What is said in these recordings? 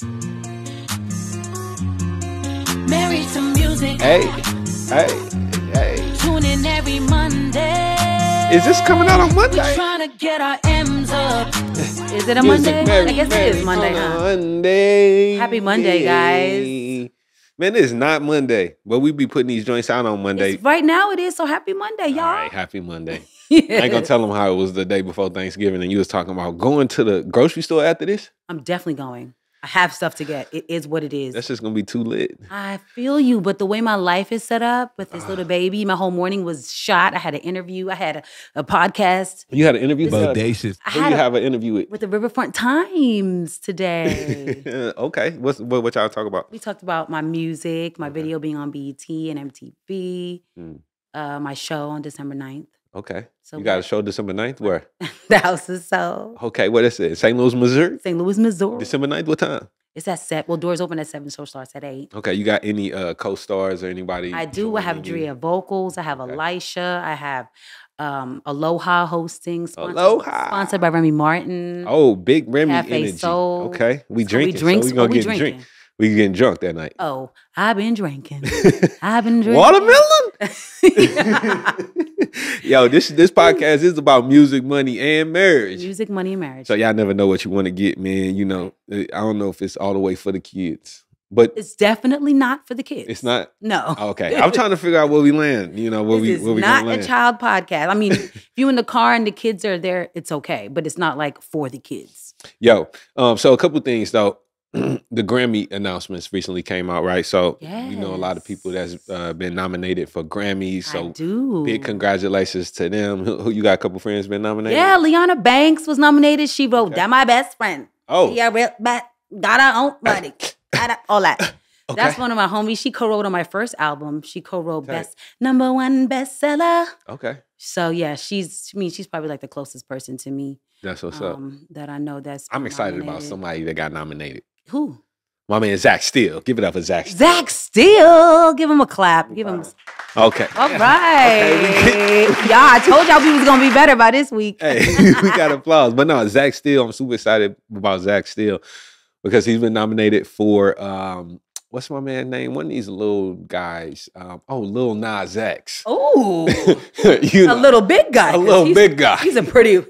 Married to music. Hey. Tune in every Monday. Is this coming out on Monday? We're trying to get our M's up. Is it a Monday? I guess it is Monday, huh? Monday. Happy Monday, guys. Man, it's not Monday, but we be putting these joints out on Monday. Right now it is, so happy Monday, y'all. All right, happy Monday. Yeah. I ain't gonna tell them how it was the day before Thanksgiving and you was talking about going to the grocery store after this. I'm definitely going. I have stuff to get. It is what it is. That's just gonna be too lit. I feel you, but the way my life is set up with this little baby, my whole morning was shot. I had an interview. I had a podcast. You had an interview? Bodacious. Who you have an interview with? With the Riverfront Times today. Okay. What y'all talk about? We talked about my music, my video being on BET and MTV, my show on December 9th. Okay. So you got a show December 9th? Where? The House of Soul. Okay, what is it? St. Louis, Missouri? St. Louis, Missouri. December 9th, what time? It's at 7. Well, doors open at 7, show starts at 8. Okay, you got any co-stars or anybody? I do. I have Drea vocals. I have Elisha. I have Aloha hosting. Sponsored by Remy Martin. Oh, big Remy Cafe energy. Soul. Okay, we drinking. We drink. So we gonna get drink. We getting drunk that night. Oh, I've been drinking. I've been drinking. Watermelon? Yo, this podcast is about music, money, and marriage. Music, money, and marriage. So y'all never know what you want to get, man. You know, I don't know if it's all the way for the kids. But it's definitely not for the kids. It's not? No. Okay. I'm trying to figure out where we land. You know, where we land. Not a child podcast. I mean, if you're in the car and the kids are there, it's okay. But it's not like for the kids. Yo, so a couple things though. The Grammy announcements recently came out, right? So you know a lot of people that's been nominated for Grammys. So I do. Big congratulations to them. Who you got a couple friends been nominated? Yeah, Leona Banks was nominated. She wrote "That My Best Friend." Oh, yeah, got her own money, all that. Okay. That's one of my homies. She co-wrote on my first album. She co-wrote #1 bestseller. Okay. So yeah, she's probably like the closest person to me. That's what's up. That I know that's. I'm excited about somebody that got nominated. Who? My man Zach Steele. Give it up for Zach Steele. Zach Steele. Give him a clap. Give him. Okay. All right. Okay, yeah, I told y'all we was gonna be better by this week. Hey, we got applause. But no, Zach Steele. I'm super excited about Zach Steele because he's been nominated for what's my man's name? One of these little guys. Lil Nas X. Oh, you know, a little big guy. A little big guy. He's a pretty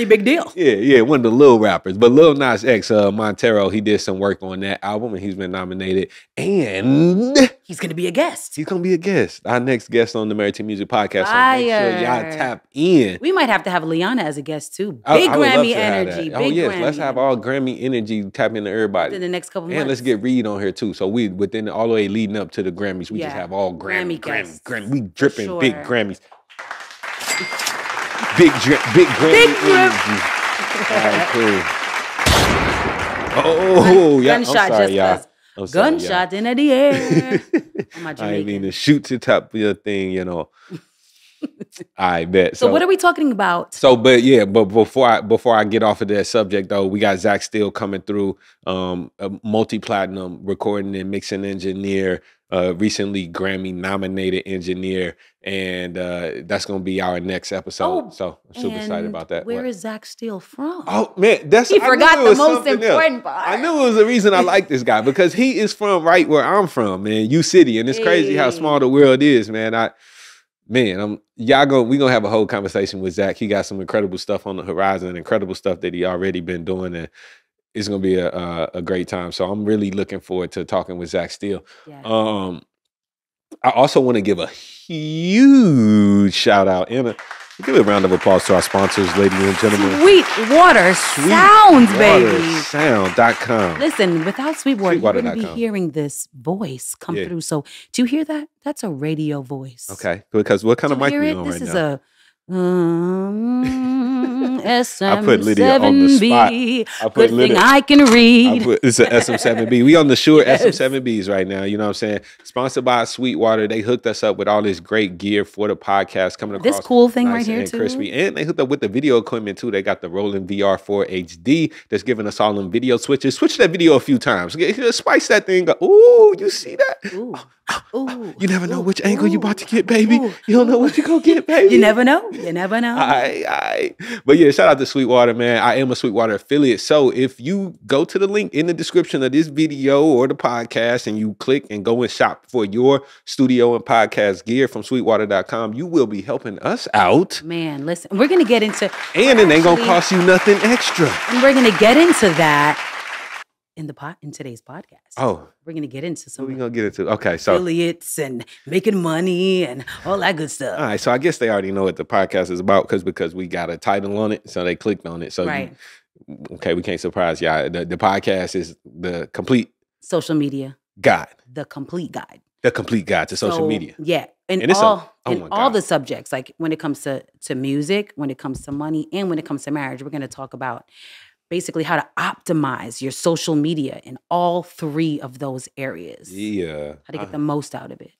big deal. Yeah, one of the little rappers. But Lil Nas X, Montero, he did some work on that album and he's been nominated. And he's going to be a guest. He's going to be a guest. Our next guest on the Married to Music podcast. So make sure y'all tap in. We might have to have Leona as a guest too. Big Grammy energy. Oh, yes. Let's have all Grammy energy tap into everybody. In the next couple months. And let's get Reed on here too. So we, within all the way leading up to the Grammys, we just have all Grammy. We dripping big Grammys. Big Grammy. All right, cool. Oh, yeah. Gunshot, I'm sorry, y'all. Gunshot in the air. I ain't mean to shoot to top of your thing, you know. I bet. So what are we talking about? But before I get off of that subject though, we got Zach Steele coming through, a multi-platinum recording and mixing engineer, recently Grammy nominated engineer, and that's gonna be our next episode. So I'm super excited about that. Where is Zach Steele from? Oh man, he forgot the most important part. I knew it was the reason I like this guy because he is from right where I'm from, man, U City, and it's crazy how small the world is, man. We gonna have a whole conversation with Zach. He got some incredible stuff on the horizon, incredible stuff that he already been doing, and it's gonna be a great time. So I'm really looking forward to talking with Zach Steele. Yeah. I also want to give a huge shout out and give a round of applause to our sponsors, ladies and gentlemen. Sweetwater Sounds, baby. Sound.com. Listen, without Sweetwater, you wouldn't be hearing this voice come through. So, do you hear that? That's a radio voice. Okay, because what kind of mic are you on right now? This is a SM7B. I put Lydia on the spot. Good thing I can read. It's an SM7B. We on the Shure SM7Bs right now. You know what I'm saying? Sponsored by Sweetwater. They hooked us up with all this great gear for the podcast coming across. This cool thing nice right here and too. Crispy. And they hooked up with the video equipment too. They got the rolling VR4 HD that's giving us all them video switches. Switch that video a few times. Spice that thing up. Ooh, you see that? Ooh. Ooh. You never know which angle you about to get, baby. You don't know what you gonna get, baby. You never know. You never know. All right. But yeah, shout out to Sweetwater, man. I am a Sweetwater affiliate. So if you go to the link in the description of this video or the podcast and you click and go and shop for your studio and podcast gear from sweetwater.com, you will be helping us out. Man, listen, we're going to get into... And it ain't going to cost you nothing extra. And we're going to get into that in today's podcast. Oh. We're going to get into some... What are we going to get into? Okay, so... affiliates and making money and all that good stuff. All right, so I guess they already know what the podcast is about because we got a title on it, so they clicked on it. So right. Okay, we can't surprise y'all. The podcast is the complete... social media. Guide. The complete guide. The complete guide to social media. Yeah. And all the subjects, like when it comes to music, when it comes to money, and when it comes to marriage, we're going to talk about basically how to optimize your social media in all three of those areas. Yeah. How to get the most out of it.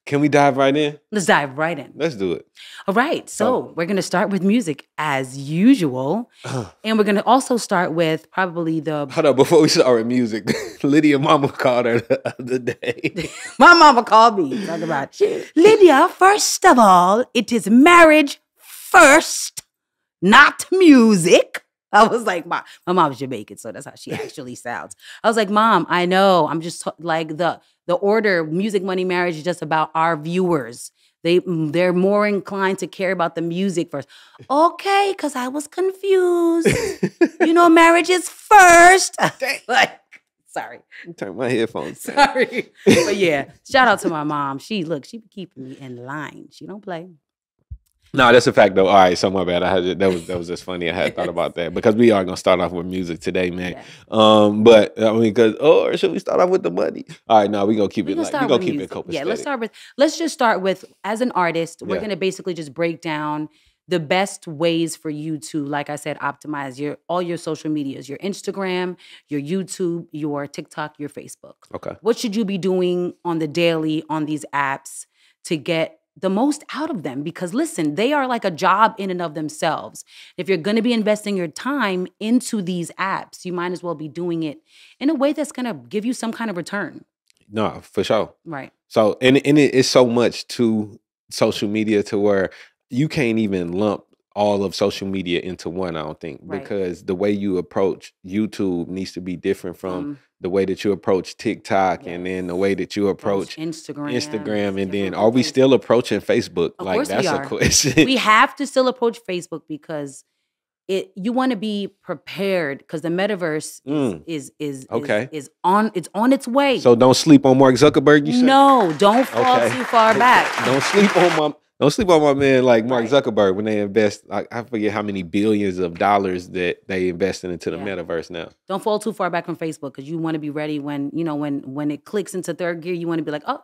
Can we dive right in? Let's dive right in. Let's do it. All right. So we're going to start with music as usual. And we're going to also start with probably the... Hold on. Before we start with music, Lydia mama called her the other day. My mama called me. Talk about Lydia, first of all, it is marriage first, not music. I was like, my mom's Jamaican, so that's how she actually sounds. I was like, Mom, I know. I'm just like the order, music, money, marriage is just about our viewers. They're more inclined to care about the music first. Okay, because I was confused. Marriage is first. Like, sorry. Turn my headphones down. Sorry. But yeah, shout out to my mom. She be keeping me in line. She don't play. No, that's a fact though. All right, so my bad. That was just funny. I had thought about that because we are gonna start off with music today, man. Yeah. But I mean, or should we start off with the money? All right, no, we gonna keep it like we gonna keep it copacetic. Yeah, let's just start with as an artist. We're gonna basically just break down the best ways for you to, like I said, optimize all your social medias, your Instagram, your YouTube, your TikTok, your Facebook. Okay. What should you be doing on the daily on these apps to get the most out of them? Because listen, they are like a job in and of themselves. If you're going to be investing your time into these apps, you might as well be doing it in a way that's going to give you some kind of return. No, for sure. Right. So, and it is so much to social media to where you can't even lump all of social media into one, I don't think, because the way you approach YouTube needs to be different from the way that you approach TikTok and then the way that you approach Instagram. And then are we still approaching Facebook? Of like, course that's we are. a question. We have to still approach Facebook because you want to be prepared because the metaverse is on its way. So don't sleep on Mark Zuckerberg, you say? No, don't fall too far back. Don't sleep on my man like Mark Zuckerberg when they invest. I forget how many billions of dollars that they invested into the metaverse now. Don't fall too far back from Facebook because you want to be ready when it clicks into third gear. You want to be like, oh,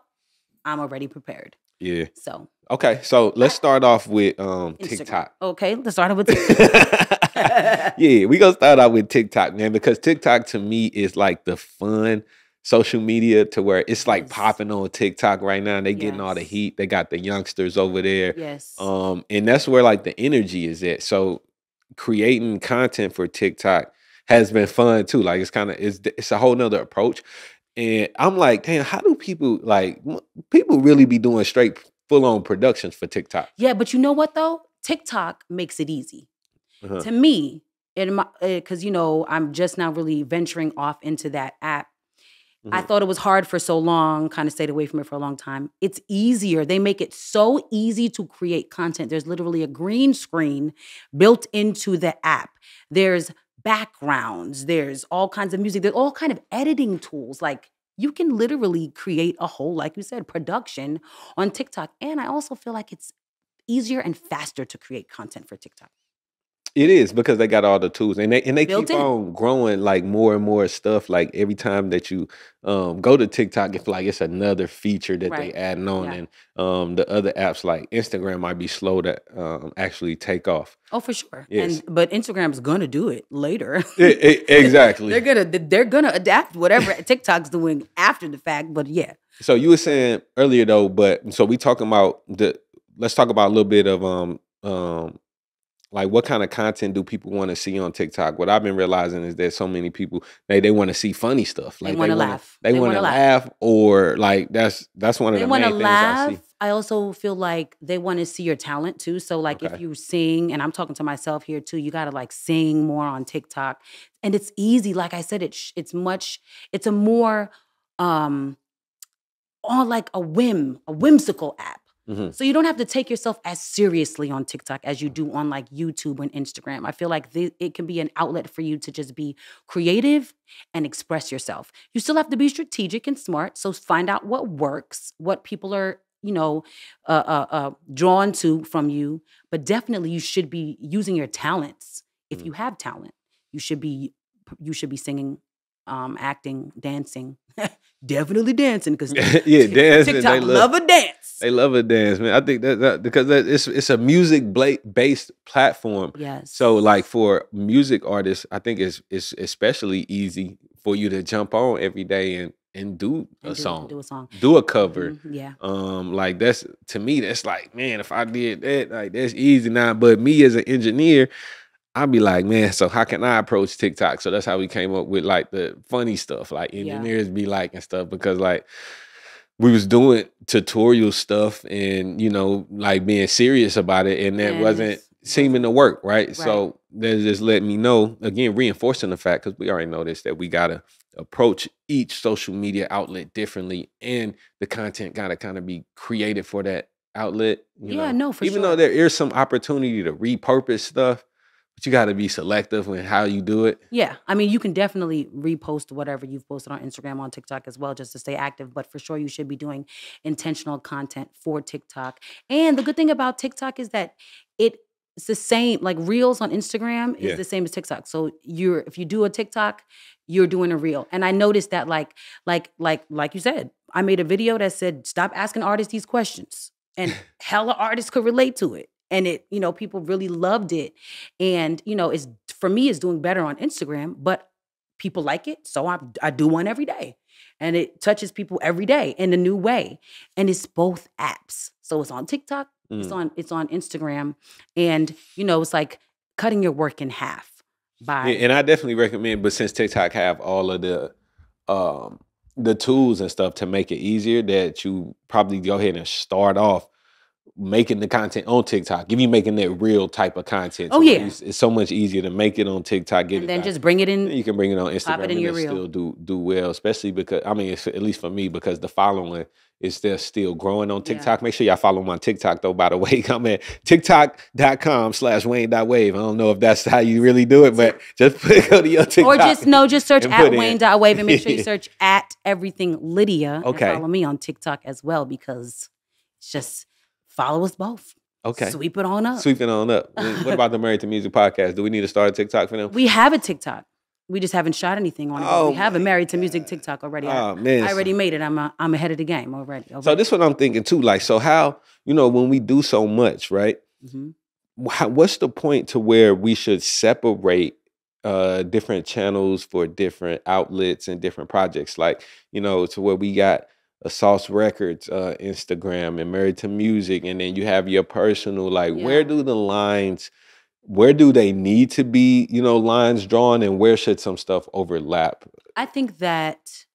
I'm already prepared. Yeah. So okay, so let's start off with TikTok. Okay, let's start off with TikTok. Yeah, we gonna start out with TikTok, man, because TikTok to me is like the fun social media to where it's like popping on TikTok right now. They getting all the heat. They got the youngsters over there. Yes. And that's where like the energy is at. So creating content for TikTok has been fun too. Like it's a whole nother approach. And I'm like, damn, how do people really be doing straight full on productions for TikTok? Yeah, but you know what though? TikTok makes it easy. To me, because I'm just now really venturing off into that app. I thought it was hard for so long, kind of stayed away from it for a long time. It's easier. They make it so easy to create content. There's literally a green screen built into the app. There's backgrounds. There's all kinds of music. There's all kind of editing tools. Like you can literally create a whole, like you said, production on TikTok. And I also feel like it's easier and faster to create content for TikTok. It is because they got all the tools and they keep on growing like more and more stuff. Like every time that you go to TikTok, it's like it's another feature that they adding on. Yeah. And the other apps like Instagram might be slow to actually take off. Oh, for sure. Yes. But Instagram's gonna do it later. Exactly. they're gonna adapt whatever TikTok's doing after the fact. But yeah. So you were saying earlier though, so we talking about let's talk about a little bit of like what kind of content do people want to see on TikTok? What I've been realizing is that so many people they want to see funny stuff. Like they want to laugh. They want to laugh, or like that's one of the main things I see. I also feel like they want to see your talent too. So like if you sing, and I'm talking to myself here too, you got to like sing more on TikTok. And it's easy. Like I said, it's a more on like a whimsical app. So you don't have to take yourself as seriously on TikTok as you do on like YouTube and Instagram. I feel like it can be an outlet for you to just be creative and express yourself. You still have to be strategic and smart. So find out what works, what people are, drawn to from you. But definitely you should be using your talents. If you have talent, you should be singing, acting, dancing. Definitely dancing because dancing. TikTok love a dance. They love a dance, man. I think that because it's a music based platform. Yes. So like for music artists, I think it's especially easy for you to jump on every day and do a song, do a cover. Yeah. Like that's, to me, that's like, man, if I did that, like that's easy now. But me as an engineer, I'd be like, man, so how can I approach TikTok? So that's how we came up with like the funny stuff, like engineers be like and stuff, because like we was doing tutorial stuff and, like being serious about it. And that wasn't seeming to work, right? So that just let me know, again, reinforcing the fact, because we already know this, that we got to approach each social media outlet differently. And the content got to kind of be created for that outlet. Even though there is some opportunity to repurpose stuff, but you got to be selective in how you do it. Yeah. I mean, you can definitely repost whatever you've posted on Instagram, on TikTok as well, just to stay active. But for sure, you should be doing intentional content for TikTok. And the good thing about TikTok is that it's the same, like Reels on Instagram is the same as TikTok. So if you do a TikTok, you're doing a Reel. And I noticed that like you said, I made a video that said, stop asking artists these questions. And hella artists could relate to it. And people really loved it. And, it's, for me, it's doing better on Instagram, but people like it. So I do one every day. And it touches people every day in a new way. And it's both apps. So it's on TikTok, it's on Instagram. And, it's like cutting your work in half. And I definitely recommend, but since TikTok have all of the tools and stuff to make it easier, that you probably go ahead and start off making the content on TikTok. If you making that real type of content. It's so much easier to make it on TikTok, and then just bring it in. You can bring it on Instagram, pop it in and your reel. Still do well, especially because, I mean, it's, at least for me, because the following is still growing on TikTok. Make sure y'all follow my TikTok though, by the way. I'm at tiktok.com/Wayne.wave. I don't know if that's how you really do it, but just go to your TikTok. Or just search at Wayne.wave and make sure you search at everything Lydia. Okay. And follow me on TikTok as well, because it's just, follow us both. Okay. Sweep it on up. What about the Married to Music podcast? Do we need to start a TikTok for them? We have a TikTok. We just haven't shot anything on it. We have a Married to Music TikTok already. I already made it. I'm ahead of the game already. So this is what I'm thinking too. Like, so how, when we do so much, right? What's the point to where we should separate different channels for different outlets and different projects? Like, to where we got a Sauce Records Instagram and Married to Music, and then you have your personal, like, where do the lines, where do they need to be, lines drawn, and where should some stuff overlap? I think that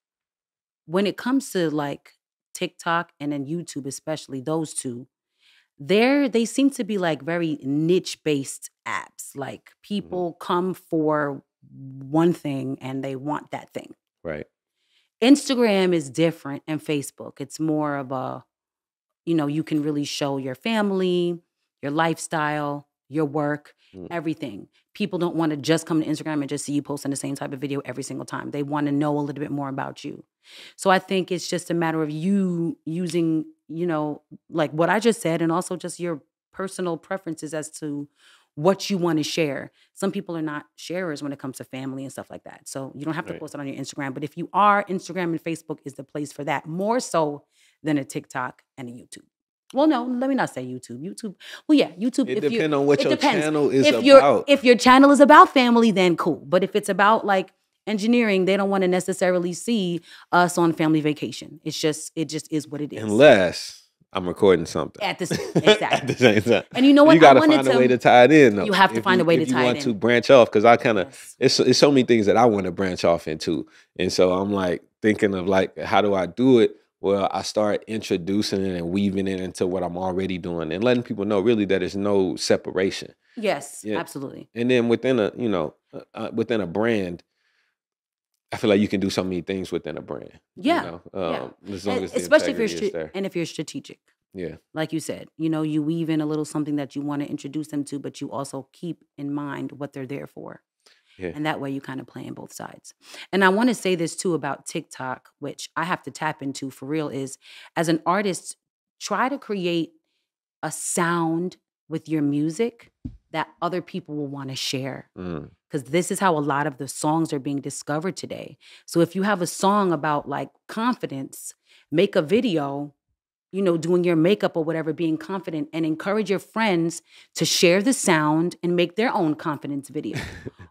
when it comes to like TikTok and then YouTube, especially those two, they seem to be like very niche-based apps. Like people come for one thing and they want that thing. Right. Instagram is different, and Facebook. It's more of a, you can really show your family, your lifestyle, your work, everything. People don't want to just come to Instagram and just see you posting the same type of video every single time. They want to know a little bit more about you. So I think it's just a matter of you using, like what I just said, and also just your personal preferences as to what you want to share. Some people are not sharers when it comes to family and stuff like that. So you don't have to post it on your Instagram. But if you are, Instagram and Facebook is the place for that, more so than a TikTok and a YouTube. Well, no, let me not say YouTube. YouTube, It depends on what your channel is about. If your channel is about family, then cool. But if it's about like engineering, they don't want to necessarily see us on family vacation. It just is what it is. Unless I'm recording something. Exactly. At the same time. And you know what? You got to find a way to tie it in, though. You have to find a way to tie it in. If you want to branch off, because I kind of, it's so many things that I want to branch off into. And so I'm like thinking of like, how do I do it well, I start introducing it and weaving it into what I'm already doing and letting people know really that there's no separation. Yes, Yeah. absolutely. And then within a, within a brand, I feel like you can do so many things within a brand. Yeah. As long as the Especially integrity is there. if you're strategic. Yeah. Like you said, you weave in a little something that you want to introduce them to, but you also keep in mind what they're there for. Yeah. And that way you kind of play in both sides. And I want to say this too about TikTok, which I have to tap into for real, is as an artist, try to create a sound with your music that other people will want to share. Because this is how a lot of the songs are being discovered today. So if you have a song about like confidence, make a video, doing your makeup or whatever, being confident, and encourage your friends to share the sound and make their own confidence video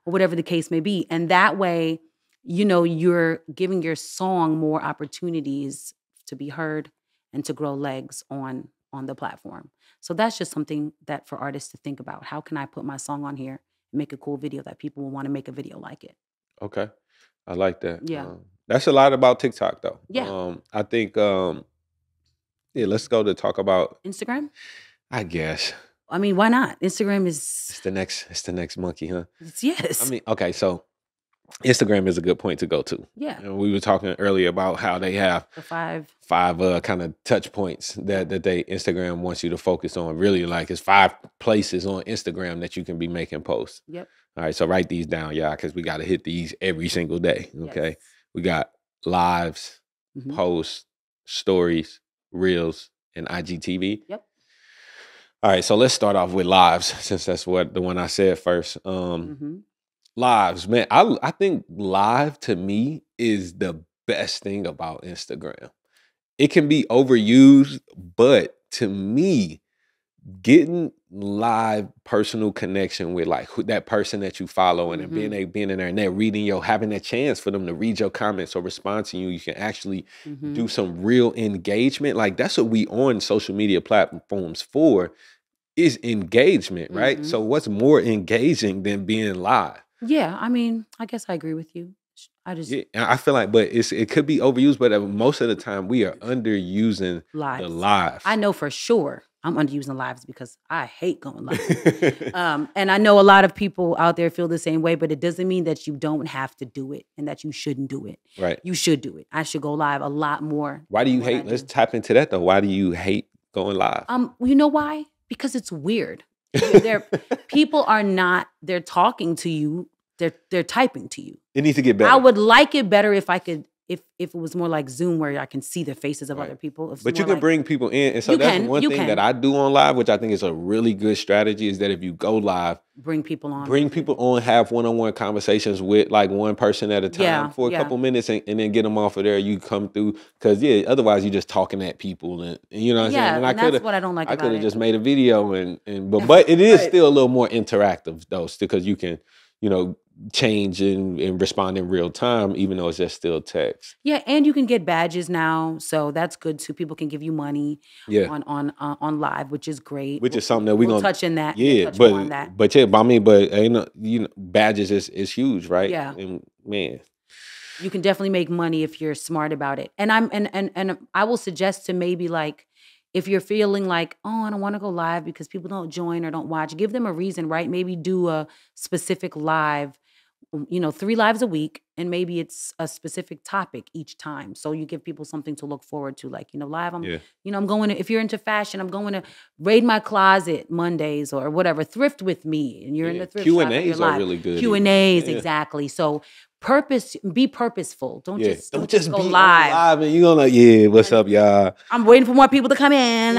or whatever the case may be. And that way, you're giving your song more opportunities to be heard and to grow legs on the platform. So that's just something that for artists to think about. How can I put my song on here and make a cool video that people will want to make a video like it? Okay. I like that. Yeah. That's a lot about TikTok though. Yeah. I think, let's go to talk about Instagram? I guess. I mean, why not? Instagram is... It's the next monkey, huh? Yes. I mean, okay, so Instagram is a good point to go to. Yeah. And we were talking earlier about how they have the five kind of touch points that Instagram wants you to focus on. Really, like it's 5 places on Instagram that you can be making posts. Yep. All right, so write these down, y'all, because we got to hit these every single day. Okay. Yes. We got lives, posts, stories, reels, and IGTV. Yep. All right, so let's start off with lives, since that's the one I said first. Lives, man. I think live to me is the best thing about Instagram. It can be overused, but to me, getting live personal connection with like that person that you follow and then being in there and they're reading having a chance for them to read your comments or respond to you. You can actually do some real engagement. Like that's what we on social media platforms for, is engagement, right? So what's more engaging than being live? Yeah, I mean, I guess I agree with you. I feel like, but it could be overused, but most of the time we are underusing the live. I know for sure I'm underusing lives because I hate going live. And I know a lot of people out there feel the same way, but it doesn't mean that you don't have to do it and that you shouldn't do it. Right. You should do it. I should go live a lot more. Why do you hate? Let's tap into that though. Why do you hate going live? You know why? Because it's weird. People are not, they're talking to you. They're typing to you. It needs to get better. I would like it better if I could, if it was more like Zoom where I can see the faces of other people. But you can bring people in. And so that's one thing that I do on live, which I think is a really good strategy, is that if you go live, bring people on, have one-on-one conversations with like one person at a time for a couple minutes and then get them off of there. You come through, because otherwise you're just talking at people and you know what I'm saying? And that's what I don't like about it. I could have just made a video but it is still a little more interactive though, because you can, change and respond in real time, even though it's just still text. Yeah, and you can get badges now, so that's good too. People can give you money on live, which is great. Which is something that we're gonna touch in that. Badges is huge, right? Yeah, and man, you can definitely make money if you're smart about it. And I will suggest to maybe like, if you're feeling like, oh, I don't want to go live because people don't join or don't watch, give them a reason, right? Maybe do a specific live, 3 lives a week, and maybe it's a specific topic each time. So you give people something to look forward to, like, live, I'm going to, if you're into fashion, I'm going to raid my closet Mondays or whatever, thrift with me, and you're in the thrift shop. Q&As are really good. Q&As, exactly. So be purposeful. Don't just go be live. And you're gonna, what's up, y'all? I'm waiting for more people to come in.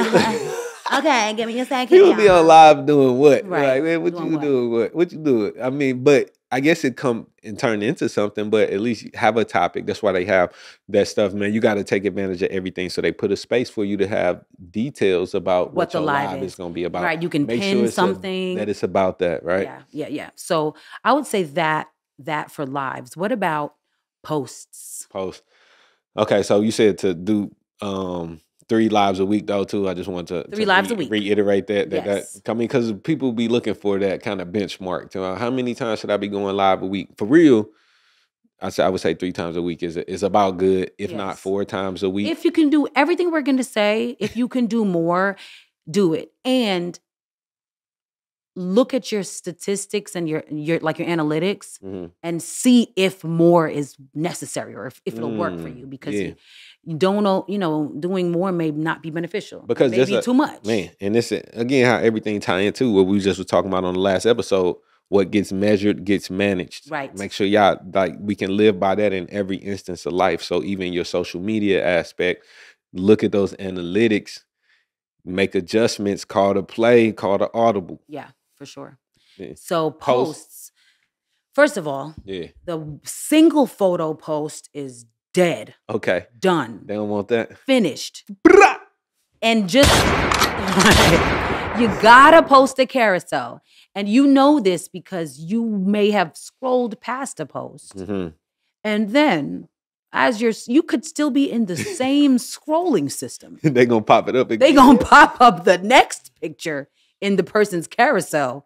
Okay, give me a second. People be on live doing what? Right. Like, man, what you doing? What you doing? I mean, but I guess it come and turn into something, but at least have a topic. That's why they have that stuff, man. You got to take advantage of everything. So they put a space for you to have details about what the live is going to be about. Right. You can pin something. That it's about that, right? Yeah. So I would say that for lives. What about posts? Okay. So you said to do 3 lives a week though too. I just want to 3 lives a week. Reiterate that. Yes. I mean, because people be looking for that kind of benchmark. How many times should I be going live a week? For real, I would say 3 times a week is about good, if not Yes. 4 times a week. If you can do everything we're going to say, if you can do more, do it. And look at your statistics and your analytics and see if more is necessary or if it'll work for you, because you don't know, doing more may not be beneficial. Because it may be too much. Man, and this again how everything tie into what we just were talking about on the last episode. What gets measured gets managed. Right. Make sure y'all we can live by that in every instance of life. So even your social media aspect, look at those analytics, make adjustments, call to play, call to audible. Yeah, for sure. Yeah. So posts, first of all, the single photo post is dead. Okay. Done. They don't want that. Finished. And just you gotta post a carousel. And you know this because you may have scrolled past a post. And then you could still be in the same scrolling system. They're gonna pop it up again. They're gonna pop up the next picture in the person's carousel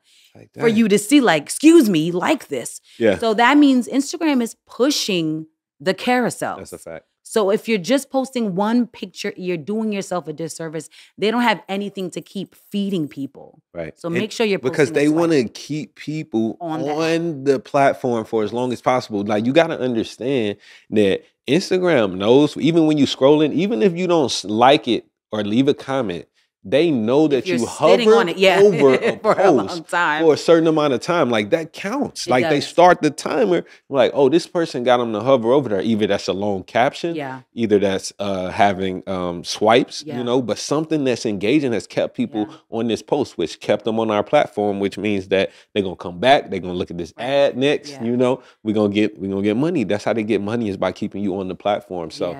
for you to see, like, excuse me, like this. Yeah. So that means Instagram is pushing the carousel. That's a fact. So if you're just posting one picture, you're doing yourself a disservice. They don't have anything to keep feeding people. Right. So make sure you're posting because they want to keep people on the platform for as long as possible. Like, you got to understand that Instagram knows, even when you scrolling, even if you don't like it or leave a comment, they know that you hover on it, over a for post a long time. for a certain amount of time. Like, that counts. They start the timer. Like, oh, this person got them to hover over there. Either that's a long caption, either that's having swipes, but something that's engaging has kept people on this post, which kept them on our platform, which means that they're gonna come back. They're gonna look at this ad next. We're gonna get money. That's how they get money, is by keeping you on the platform. So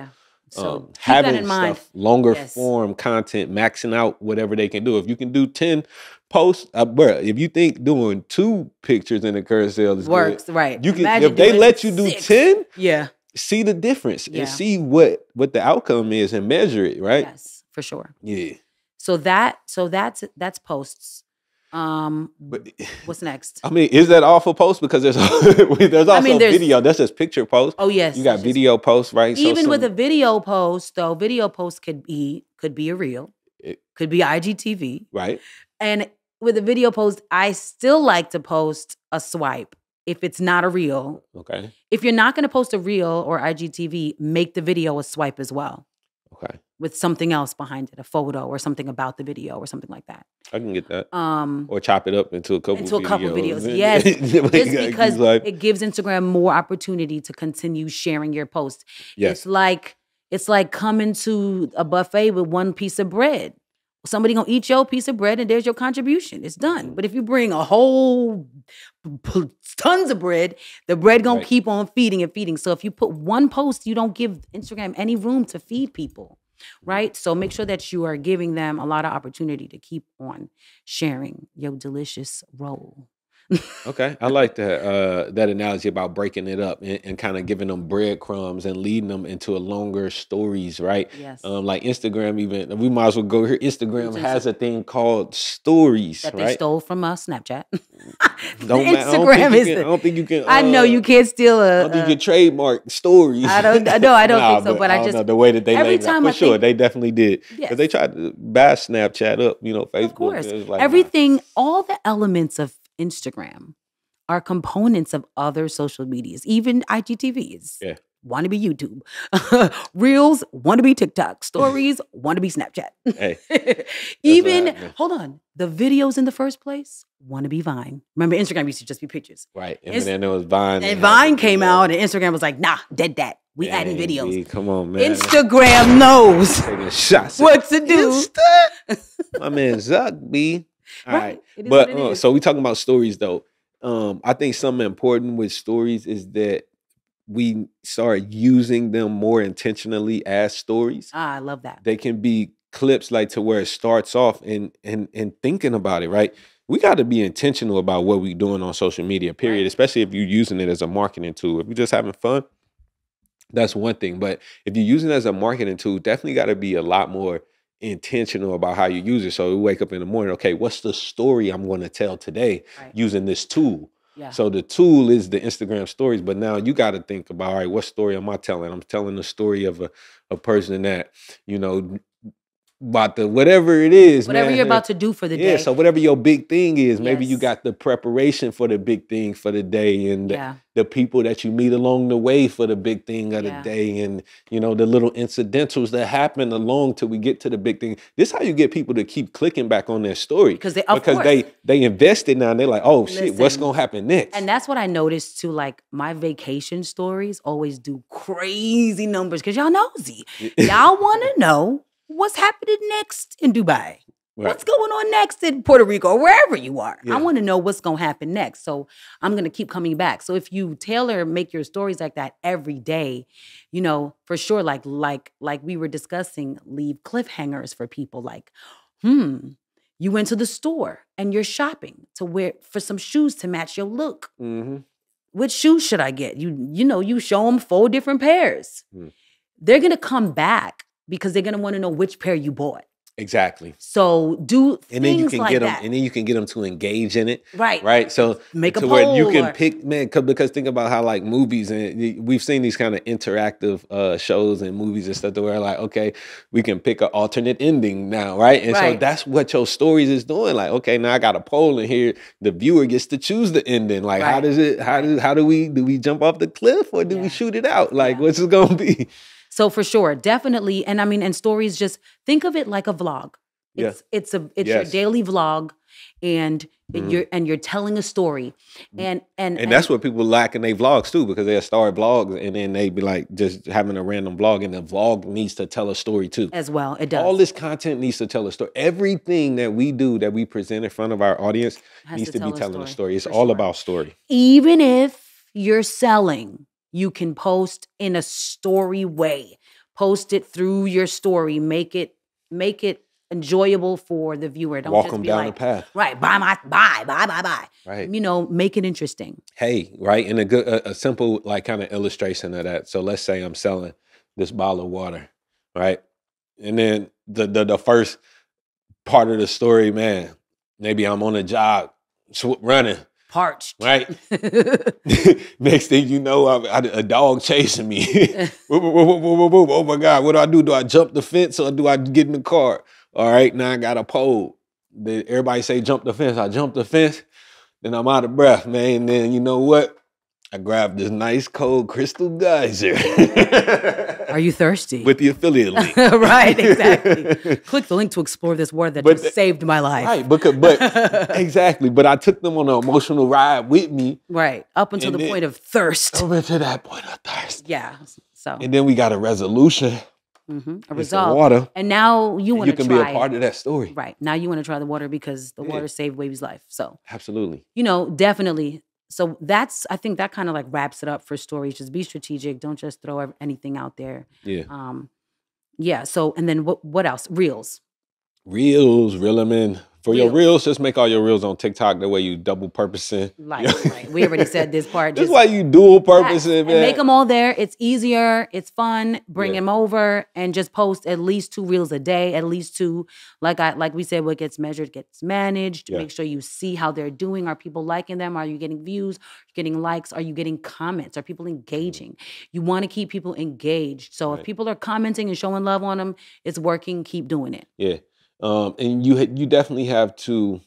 having stuff, longer form content, maxing out whatever they can do. If you can do 10 posts, if you think doing 2 pictures in a carousel is works, good, right? You can. If they let you do 10, see the difference and see what the outcome is and measure it, right? Yes, for sure. Yeah. So that's posts. But what's next? I mean, is that all for posts? Because there's also video. That's just picture posts. Oh yes, you got video posts, right? Even with a video post, though, video post could be a reel, could be IGTV, right? And with a video post, I still like to post a swipe if it's not a reel. Okay. If you're not going to post a reel or IGTV, make the video a swipe as well. Okay. With something else behind it, a photo or something about the video or something like that. I can get that. Or chop it up into a couple videos. Yes. Just because it gives Instagram more opportunity to continue sharing your post. Yes. It's like coming to a buffet with one piece of bread. Somebody gonna eat your piece of bread and there's your contribution. It's done. But if you bring a whole tons of bread, the bread gonna keep on feeding and feeding. So if you put one post, you don't give Instagram any room to feed people, right? So make sure that you are giving them a lot of opportunity to keep on sharing your delicious roll. Okay, I like that analogy about breaking it up and kind of giving them breadcrumbs and leading them into a longer stories, right? Yes. Like Instagram, even we might as well go here. Instagram has a thing called stories that they stole from Snapchat. Instagram is. I don't think you can. I know you can't steal I don't think you can trademark stories. I don't think so. But I just know the way that they every label time it. For sure, they definitely did. Because they tried to buy Snapchat up. Facebook. Of course, it was like, everything, all the elements of Instagram are components of other social medias, even IGTVs. Yeah. Want to be YouTube. Reels, want to be TikTok. Stories, want to be Snapchat. Hey, even, hold on, the videos in the first place, want to be Vine. Remember, Instagram used to just be pictures. Right. And then there was Vine. And Vine came out and Instagram was like, nah, dead that. We adding videos. Come on, man. Instagram knows taking shots what to do. My man Zuck, B. All right. But so we talking about stories though. I think something important with stories is that we start using them more intentionally as stories. I love that. They can be clips like to where it starts off and thinking about it, right? We got to be intentional about what we're doing on social media, period, especially if you're using it as a marketing tool. If you're just having fun, that's one thing. But if you're using it as a marketing tool, definitely got to be a lot more intentional about how you use it. So we wake up in the morning, okay, what's the story I'm going to tell today using this tool? Yeah. So the tool is the Instagram stories, but now you got to think about, all right, what story am I telling? I'm telling the story of a person that, you know, about the whatever it is, Whatever man. you're about to do for the Yeah, day. so whatever your big thing is, maybe you Yes. got the preparation for the big thing for the day, and Yeah. the people that you meet along the way for the big thing of the Yeah. day, and you know the little incidentals that happen along till we get to the big thing. This is how you get people to keep clicking back on their story Because they invested now, and they're like, oh shit, what's Listen, gonna happen next? And that's what I noticed too. Like my vacation stories always do crazy numbers because y'all nosy. Y'all want to know what's happening next in Dubai. Right. What's going on next in Puerto Rico or wherever you are? Yeah. I want to know what's going to happen next. So I'm going to keep coming back. So if you make your stories like that every day, you know, for sure, like we were discussing, leave cliffhangers for people like, you went to the store and you're shopping for some shoes to match your look. Mm-hmm. Which shoes should I get? You show them 4 different pairs. They're going to come back because they're going to want to know which pair you bought. Exactly. So do and then you things can like get them, that. and then you can get them to engage in it. Right. Right. So Make a to where you poll can or- pick, man, because think about how like movies, and we've seen these kind of interactive shows and movies and stuff to where like, okay, we can pick an alternate ending now, right? And so Right. that's what your stories is doing. Like, okay, now I got a poll in here. The viewer gets to choose the ending. Like, how Right. does it? How do we jump off the cliff or do we Yeah. shoot it out? Like, Yeah. what's it gonna be? So for sure, definitely. And I mean, and stories, just think of it like a vlog. Yeah. It's your Yes. daily vlog, and you're telling a story, and that's what people lack in their vlogs too, because they'll start vlogs and then they be like just having a random vlog, and the vlog needs to tell a story too. as well. It does. All this content needs to tell a story. Everything that we do, that we present in front of our audience, Has needs to to be tell a telling a story, story. It's for all sure. about story. Even if you're selling, you can post in a story way. Post it through your story. Make it enjoyable for the viewer. Don't Walk just them be down like, the path. right, buy. Right. You know, make it interesting. Hey, right, and a simple like kind of illustration of that. So let's say I'm selling this bottle of water, right, and then the first part of the story, man, maybe I'm on a job running. Parched. Right. Next thing you know, a dog chasing me. Oh my God, what do? Do I jump the fence or do I get in the car? All right, now I got a pole. Everybody say jump the fence. I jump the fence, then I'm out of breath, man. And then you know what? I grabbed this nice cold Crystal Geyser. Are you thirsty? With the affiliate link. Right, exactly. Click the link to explore this word that just saved my life. Right, but exactly. But I took them on an emotional ride with me. Right, up until the point of thirst. Over to that point of thirst. Yeah, so. And then we got a resolution. A resolve. Water. And now you want to try. You can be a part of that story. Right, now you want to try the water because the water saved baby's life. So. Absolutely. You know, definitely. So I think that kind of like wraps it up for stories. Just be strategic. Don't just throw anything out there. Yeah. Yeah. So, and then what else? Reels. Reel them in. For your reels, just make all your reels on TikTok. That way you double purposing. Right. We already said this part. That's why you dual purposing, man. And make them all there. It's easier. It's fun. Bring them over and just post at least 2 reels a day. At least 2. Like we said, what gets measured gets managed. Make sure you see how they're doing. Are people liking them? Are you getting views? Are you getting likes? Are you getting comments? Are people engaging? You want to keep people engaged. So if people are commenting and showing love on them, it's working. Keep doing it. Yeah. And you definitely have to.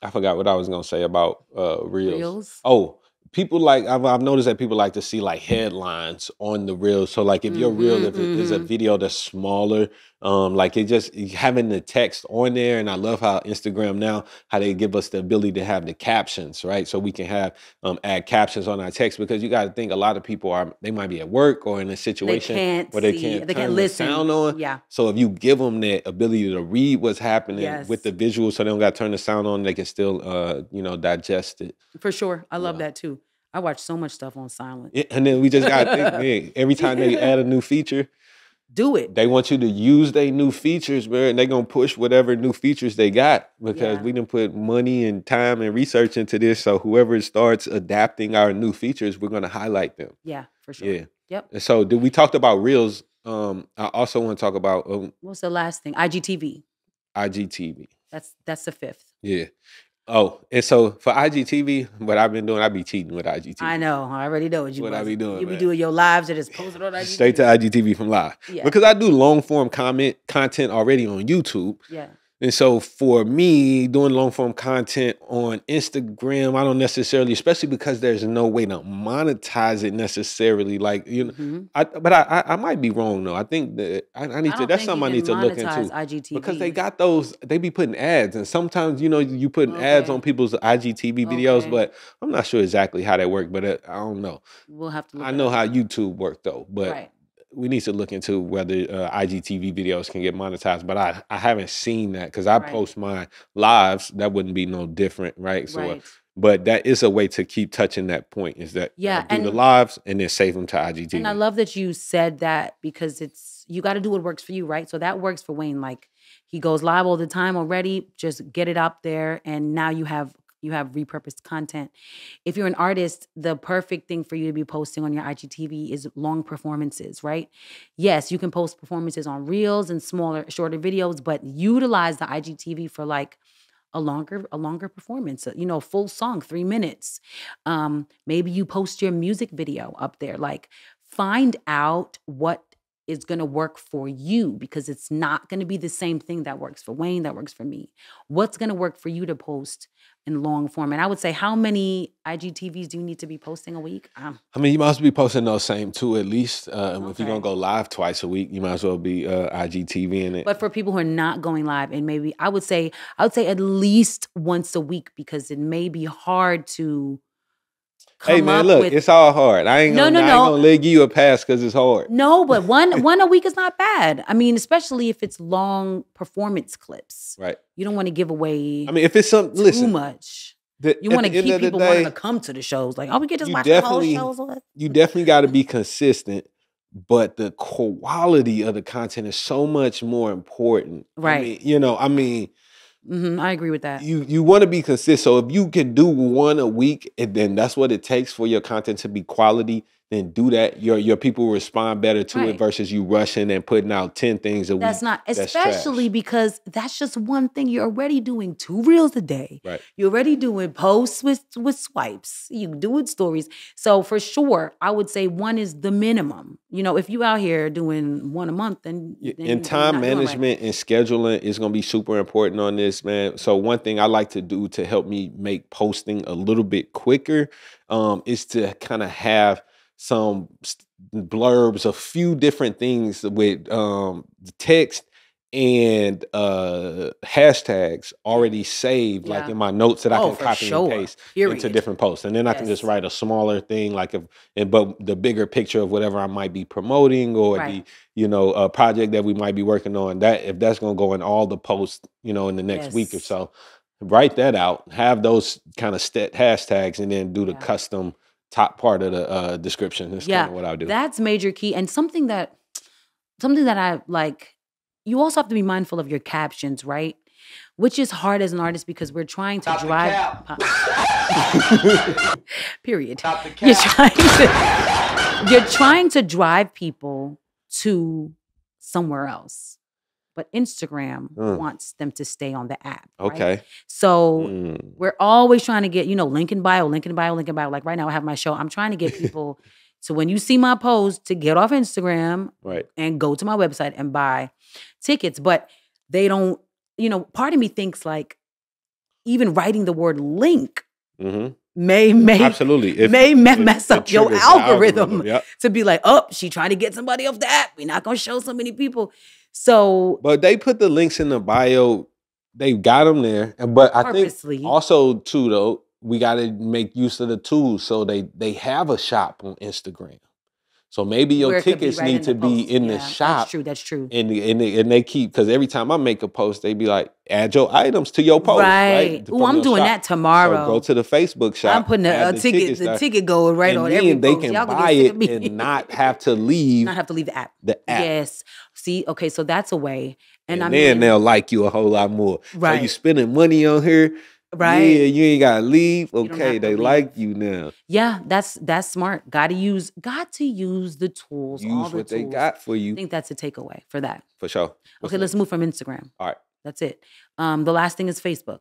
I forgot what I was gonna say about reels. Oh, people like I've noticed that people like to see like headlines on the reels. So like if your reel if it is a video that's smaller, like it just having the text on there. And I love how Instagram now how they give us the ability to have the captions, right? So we can have add captions on our text, because you got to think a lot of people they might be at work or in a situation where they can't turn the sound on. Yeah. So if you give them that ability to read what's happening with the visuals, so they don't got to turn the sound on, they can still digest it. For sure, I love that too. I watch so much stuff on silent. Yeah, and then we just got to think, man, every time they add a new feature, do it. They want you to use their new features, man, and they're going to push whatever new features they got, because we didn't put money and time and research into this. So whoever starts adapting our new features, we're going to highlight them. Yeah, for sure. Yeah. Yep. And so we talked about Reels. I also want to talk about... what's the last thing? IGTV. IGTV. That's the 5th. Yeah. Oh, and so for IGTV, what I've been doing, I be cheating with IGTV. I know. I already know what I be doing. You be doing your lives that is posted on IGTV. Straight to IGTV from live. Yeah. Because I do long form content already on YouTube. Yeah. And so for me, doing long form content on Instagram, I don't necessarily, especially because there's no way to monetize it necessarily. Like, you know, I might be wrong though. I think that I need to, that's something I need to look into. IGTV. Because they got those, they be putting ads. And sometimes, you know, you putting ads on people's IGTV videos, but I'm not sure exactly how that work, but I don't know. We'll have to look I know how YouTube worked though, but right. we need to look into whether IGTV videos can get monetized, but I haven't seen that because I post my lives. That wouldn't be no different, right? So, but that is a way to keep touching that point. Is that do the lives and then save them to IGTV. And I love that you said that because you got to do what works for you, right? So that works for Wayne. Like he goes live all the time already. Just get it up there, and now you have repurposed content. If you're an artist, the perfect thing for you to be posting on your IGTV is long performances, right? Yes, you can post performances on Reels and shorter videos, but utilize the IGTV for like a longer performance, you know, full song, 3 minutes. Maybe you post your music video up there. Like find out what is going to work for you because it's not going to be the same thing that works for Wayne, that works for me. What's going to work for you to post in long form? And I would say, how many IGTVs do you need to be posting a week? I mean, you must be posting those same 2 at least. If you're going to go live twice a week, you might as well be IGTV in it. But for people who are not going live, and maybe I would say at least once a week because it may be hard to hey man, look, it's all hard. I ain't gonna let you a pass because it's hard. No, but one a week is not bad. I mean, especially if it's long performance clips. Right. You don't want to give away. I mean, if it's something too much, you want to keep people wanting to come to the shows. Like, we get just watch the whole shows. You definitely got to be consistent, but the quality of the content is so much more important. Right. I mean. I agree with that. You want to be consistent. So if you can do one a week, and then that's what it takes for your content to be quality, then do that. Your people respond better to it versus you rushing and putting out 10 things a week. Especially because that's just one thing. You're already doing 2 reels a day. Right. You're already doing posts with swipes. You doing stories. So for sure, I would say 1 is the minimum. You know, if you out here doing 1 a month, then time management and scheduling is going to be super important on this, man. So one thing I like to do to help me make posting a little bit quicker is to kind of have some blurbs, a few different things with text and hashtags already saved, like in my notes that I can copy and paste into different posts. And then I can just write a smaller thing, but the bigger picture of whatever I might be promoting or the project that we might be working on, that if that's going to go in all the posts, in the next week or so, write that out, have those kind of hashtags, and then do the custom top part of the description. That's kind of what I do. That's major key. And something that I like, you also have to be mindful of your captions, right? Which is hard as an artist because we're trying to drive. Period. You're trying to drive people to somewhere else. But Instagram wants them to stay on the app. Okay. Right? So we're always trying to get, link in bio, link in bio, link in bio. Like right now I have my show. I'm trying to get people so when you see my post to get off Instagram and go to my website and buy tickets. But they don't, part of me thinks like even writing the word link may absolutely mess up your algorithm to be like, she trying to get somebody off the app. We're not going to show so many people. So, but they put the links in the bio. They got them there, but I think also too though we got to make use of the tools. So they have a shop on Instagram. So maybe your tickets need to be in the shop. That's true. And they keep, because every time I make a post, they be like, add your items to your post. Right. Oh, I'm doing that tomorrow. So go to the Facebook shop. I'm putting the ticket going right on every post. They can buy it and not have to leave. Not have to leave the app. Yes. See, okay, so that's a way. And then they'll like you a whole lot more. Right. So you spending money on here. Right. Yeah, you ain't gotta leave. Okay, they like you now. Yeah, that's smart. Got to use the tools. Use what they got for you. I think that's a takeaway for that. For sure. Okay, let's move from Instagram. All right. That's it. The last thing is Facebook.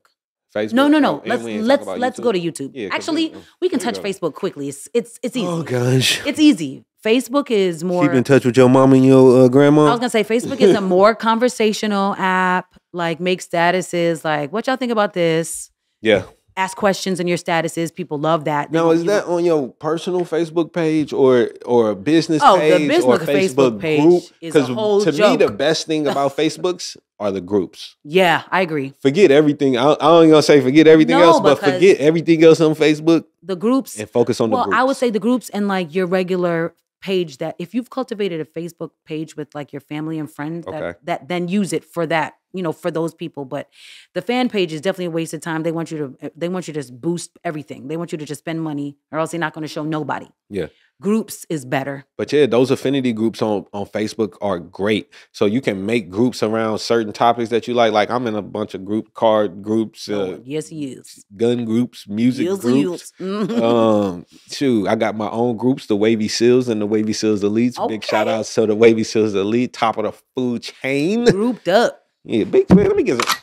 Facebook? No. Oh, and we ain't talk about Let's YouTube? go to YouTube. Yeah, 'cause Actually, we can touch Facebook quickly. It's easy. Oh gosh. It's easy. Facebook is more. Keep in touch with your mom and your grandma. I was gonna say Facebook is a more conversational app. Like make statuses. Like what y'all think about this? Yeah. Ask questions in your statuses. People love that. Now, is that on your personal Facebook page or a business Oh, page the business or Facebook page group? is a whole to joke. me, the best thing about Facebooks are the groups. Yeah, I agree. Forget everything. I ain't gonna say forget everything else, but forget everything else on Facebook. The groups and focus on the groups. Well, I would say the groups and like your regular page. That if you've cultivated a Facebook page with like your family and friends, that then use it for that. For those people. But the fan page is definitely a waste of time. They want you to just boost everything. They want you to just spend money, or else they're not going to show nobody. Yeah. Groups is better. But yeah, those affinity groups on Facebook are great. So you can make groups around certain topics that you like. Like I'm in a bunch of card groups. Yes, he is. Gun groups, music groups. Shoot, I got my own groups, the Wavy Seals and the Wavy Seals Elites. Okay. Big shout outs to the Wavy Seals Elite, top of the food chain. Grouped up. Yeah, big man. Let me get some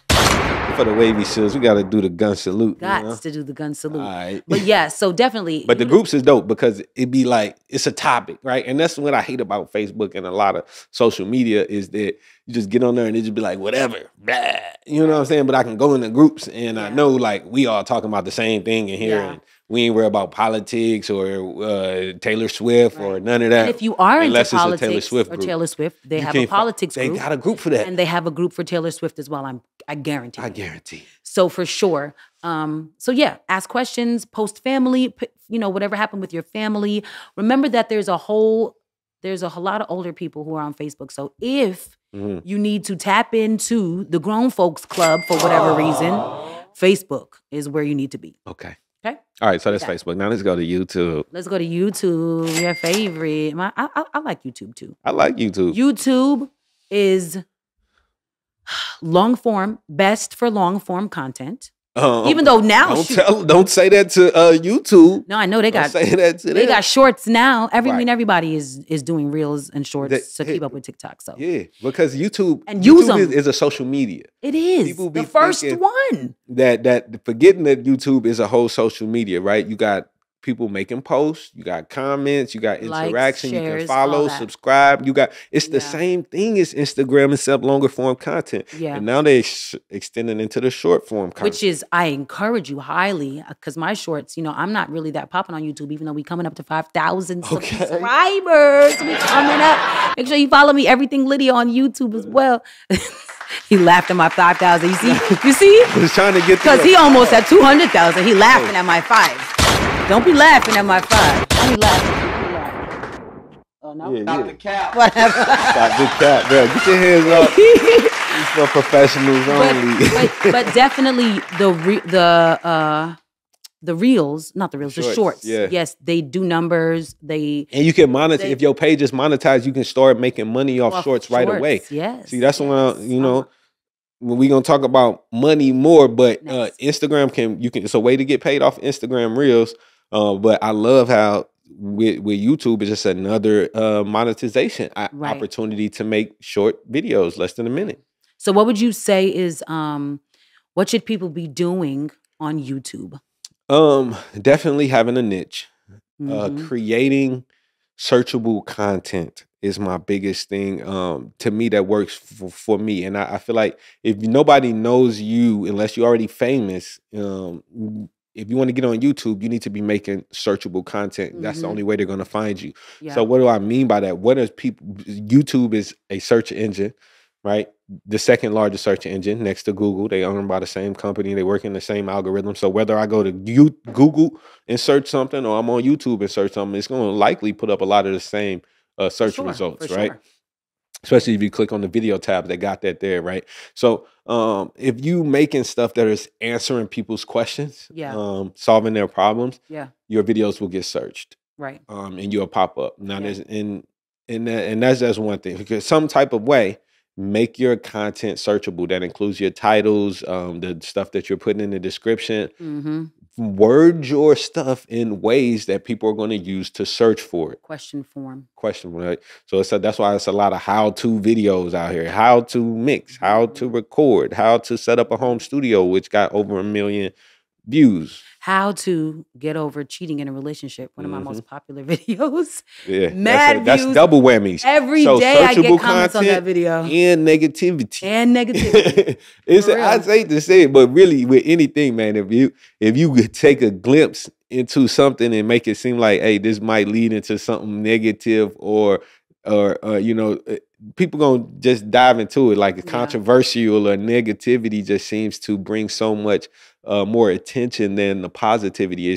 for the Wavy Seals. We got to do the gun salute. To do the gun salute. All right. But yeah, so definitely. But the groups is dope because it be like, it's a topic, right? And that's what I hate about Facebook and a lot of social media is that you just get on there and it just be like, whatever, blah. You know what I'm saying? But I can go in the groups and I know like we all talking about the same thing in here. And we ain't worried about politics or Taylor Swift or none of that. And if you are into politics Taylor Swift, they have a politics group. They got a group for that. And they have a group for Taylor Swift as well. I guarantee. I guarantee. So for sure. So yeah, ask questions, post family, whatever happened with your family. Remember that there's a lot of older people who are on Facebook. So if you need to tap into the grown folks club for whatever reason, Facebook is where you need to be. Okay. Okay. All right, so that's Facebook. Now let's go to YouTube. Let's go to YouTube. Your favorite. I like YouTube too. I like YouTube. YouTube is long form, best for long form content. Even though now don't say that to YouTube. No, I know they got say that to they got shorts now. Everybody is doing reels and shorts to keep up with TikTok. So yeah, because YouTube is a social media. It is People be the first one. That forgetting that YouTube is a whole social media, right? You got people making posts, you got comments, you got interaction, shares, you can follow, subscribe. It's the same thing as Instagram except longer form content. Yeah. And now they extending into the short form content. Which is, I encourage you highly, because my shorts, I'm not really that popping on YouTube, even though we coming up to 5,000 subscribers. We coming up. Make sure you follow me, Everything Lydia on YouTube as well. He laughed at my 5,000. You see? I was trying to get because he almost at 200,000. He laughing at my 5. Don't be laughing at my 5. Don't be laughing. Oh no! Stop the cap. Whatever. Stop the cap, bro. Get your hands up. It's for professionals only. but definitely the reels, not the reels, the shorts. Yeah. Yes, they do numbers. And you can monetize. If your page is monetized, you can start making money off shorts right away. Yes. See, that's when we're gonna talk about money more. But Instagram it's a way to get paid off Instagram reels. But I love how with YouTube is just another monetization opportunity to make short videos, less than a minute. So what would you say is what should people be doing on YouTube? Definitely having a niche. Creating searchable content is my biggest thing. To me, that works for me. And I feel like if nobody knows you, unless you're already famous, if you want to get on YouTube, you need to be making searchable content. That's the only way they're going to find you. Yeah. So what do I mean by that? YouTube is a search engine, right? The second largest search engine next to Google. They owned by the same company. They work in the same algorithm. So whether I go to Google and search something or I'm on YouTube and search something, it's going to likely put up a lot of the same search results, right? Sure. Especially if you click on the video tab, they got that there, right? So if you making stuff that is answering people's questions, solving their problems, your videos will get searched, right? And you'll pop up. Now and that's just one thing, because some type of way make your content searchable. That includes your titles, the stuff that you're putting in the description. Mm-hmm. Word your stuff in ways that people are going to use to search for it. Question form. Right? So that's why it's a lot of how-to videos out here. How to mix, how to record, how to set up a home studio, which got over 1 million views. How to get over cheating in a relationship. One of my most popular videos. Yeah, Mad that's views. double whammies. Every day I get comments on that video. And negativity. I hate to say it, but really with anything, man, if you could take a glimpse into something and make it seem like, hey, this might lead into something negative or people gonna just dive into it like controversial or negativity just seems to bring so much more attention than the positivity.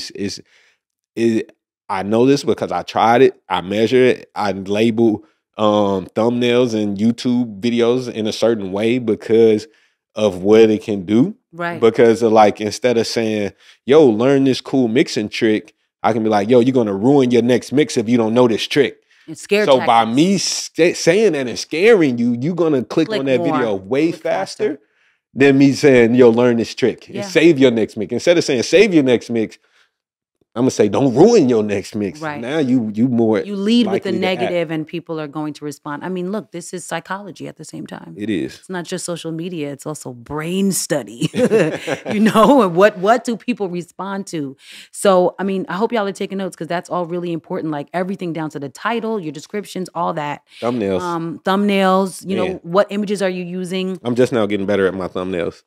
I know this because I tried it, I measure it, I label thumbnails and YouTube videos in a certain way because of what it can do. Right. Because of like, instead of saying, yo, learn this cool mixing trick, I can be like, yo, you're gonna ruin your next mix if you don't know this trick. So by me saying that and scaring you, you're going to click on that video way faster than me saying, yo, learn this trick and save your next mix. Instead of saying save your next mix, I'm going to say don't ruin your next mix. Right. Now you more you lead with the negative and people are going to respond. I mean, look, this is psychology at the same time. It is. It's not just social media. It's also brain study, and what do people respond to? So, I mean, I hope y'all are taking notes because that's all really important. Like everything down to the title, your descriptions, all that. Thumbnails. You know, what images are you using? I'm just now getting better at my thumbnails.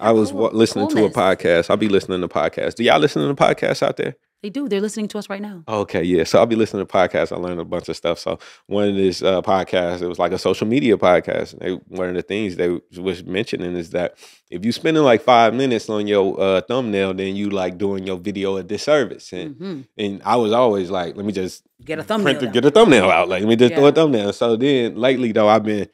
I was listening to a podcast. I'll be listening to podcasts. Do y'all listen to podcasts out there? They do. They're listening to us right now. Okay, yeah. So I'll be listening to podcasts. I learned a bunch of stuff. So one of these podcasts, it was like a social media podcast. One of the things they was mentioning is that if you spending like 5 minutes on your thumbnail, then you like doing your video a disservice. And I was always like, let me just get a thumbnail out. Like, let me just throw a thumbnail. So then lately though, I've been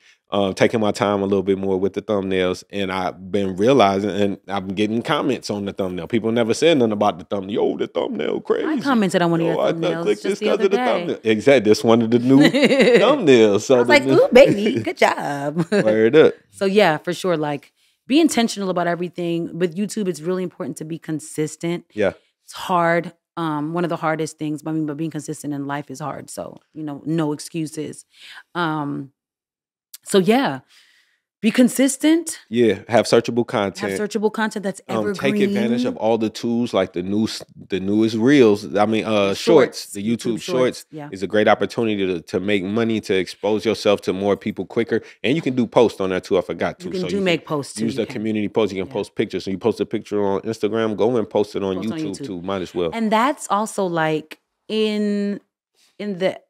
taking my time a little bit more with the thumbnails, and I've been realizing, and I'm getting comments on the thumbnail. People never said nothing about the thumbnail. Yo, the thumbnail crazy. I commented on one of your thumbnails just the other day. Thumbnail. Exactly, that's one of the new thumbnails. So I was like, ooh, baby, good job. Word up. So yeah, for sure, like be intentional about everything. With YouTube, it's really important to be consistent. Yeah, it's hard. One of the hardest things. I mean, but being consistent in life is hard. So no excuses. So yeah, be consistent. Yeah, have searchable content. That's evergreen. Take advantage of all the tools like the newest reels. I mean, shorts. The YouTube shorts is a great opportunity to make money, to expose yourself to more people quicker, and you can do posts on that too. I forgot to. You can make posts too. Use the community post. You can post pictures. So you post a picture on Instagram, go and post it on YouTube too. Might as well. And that's also like in the.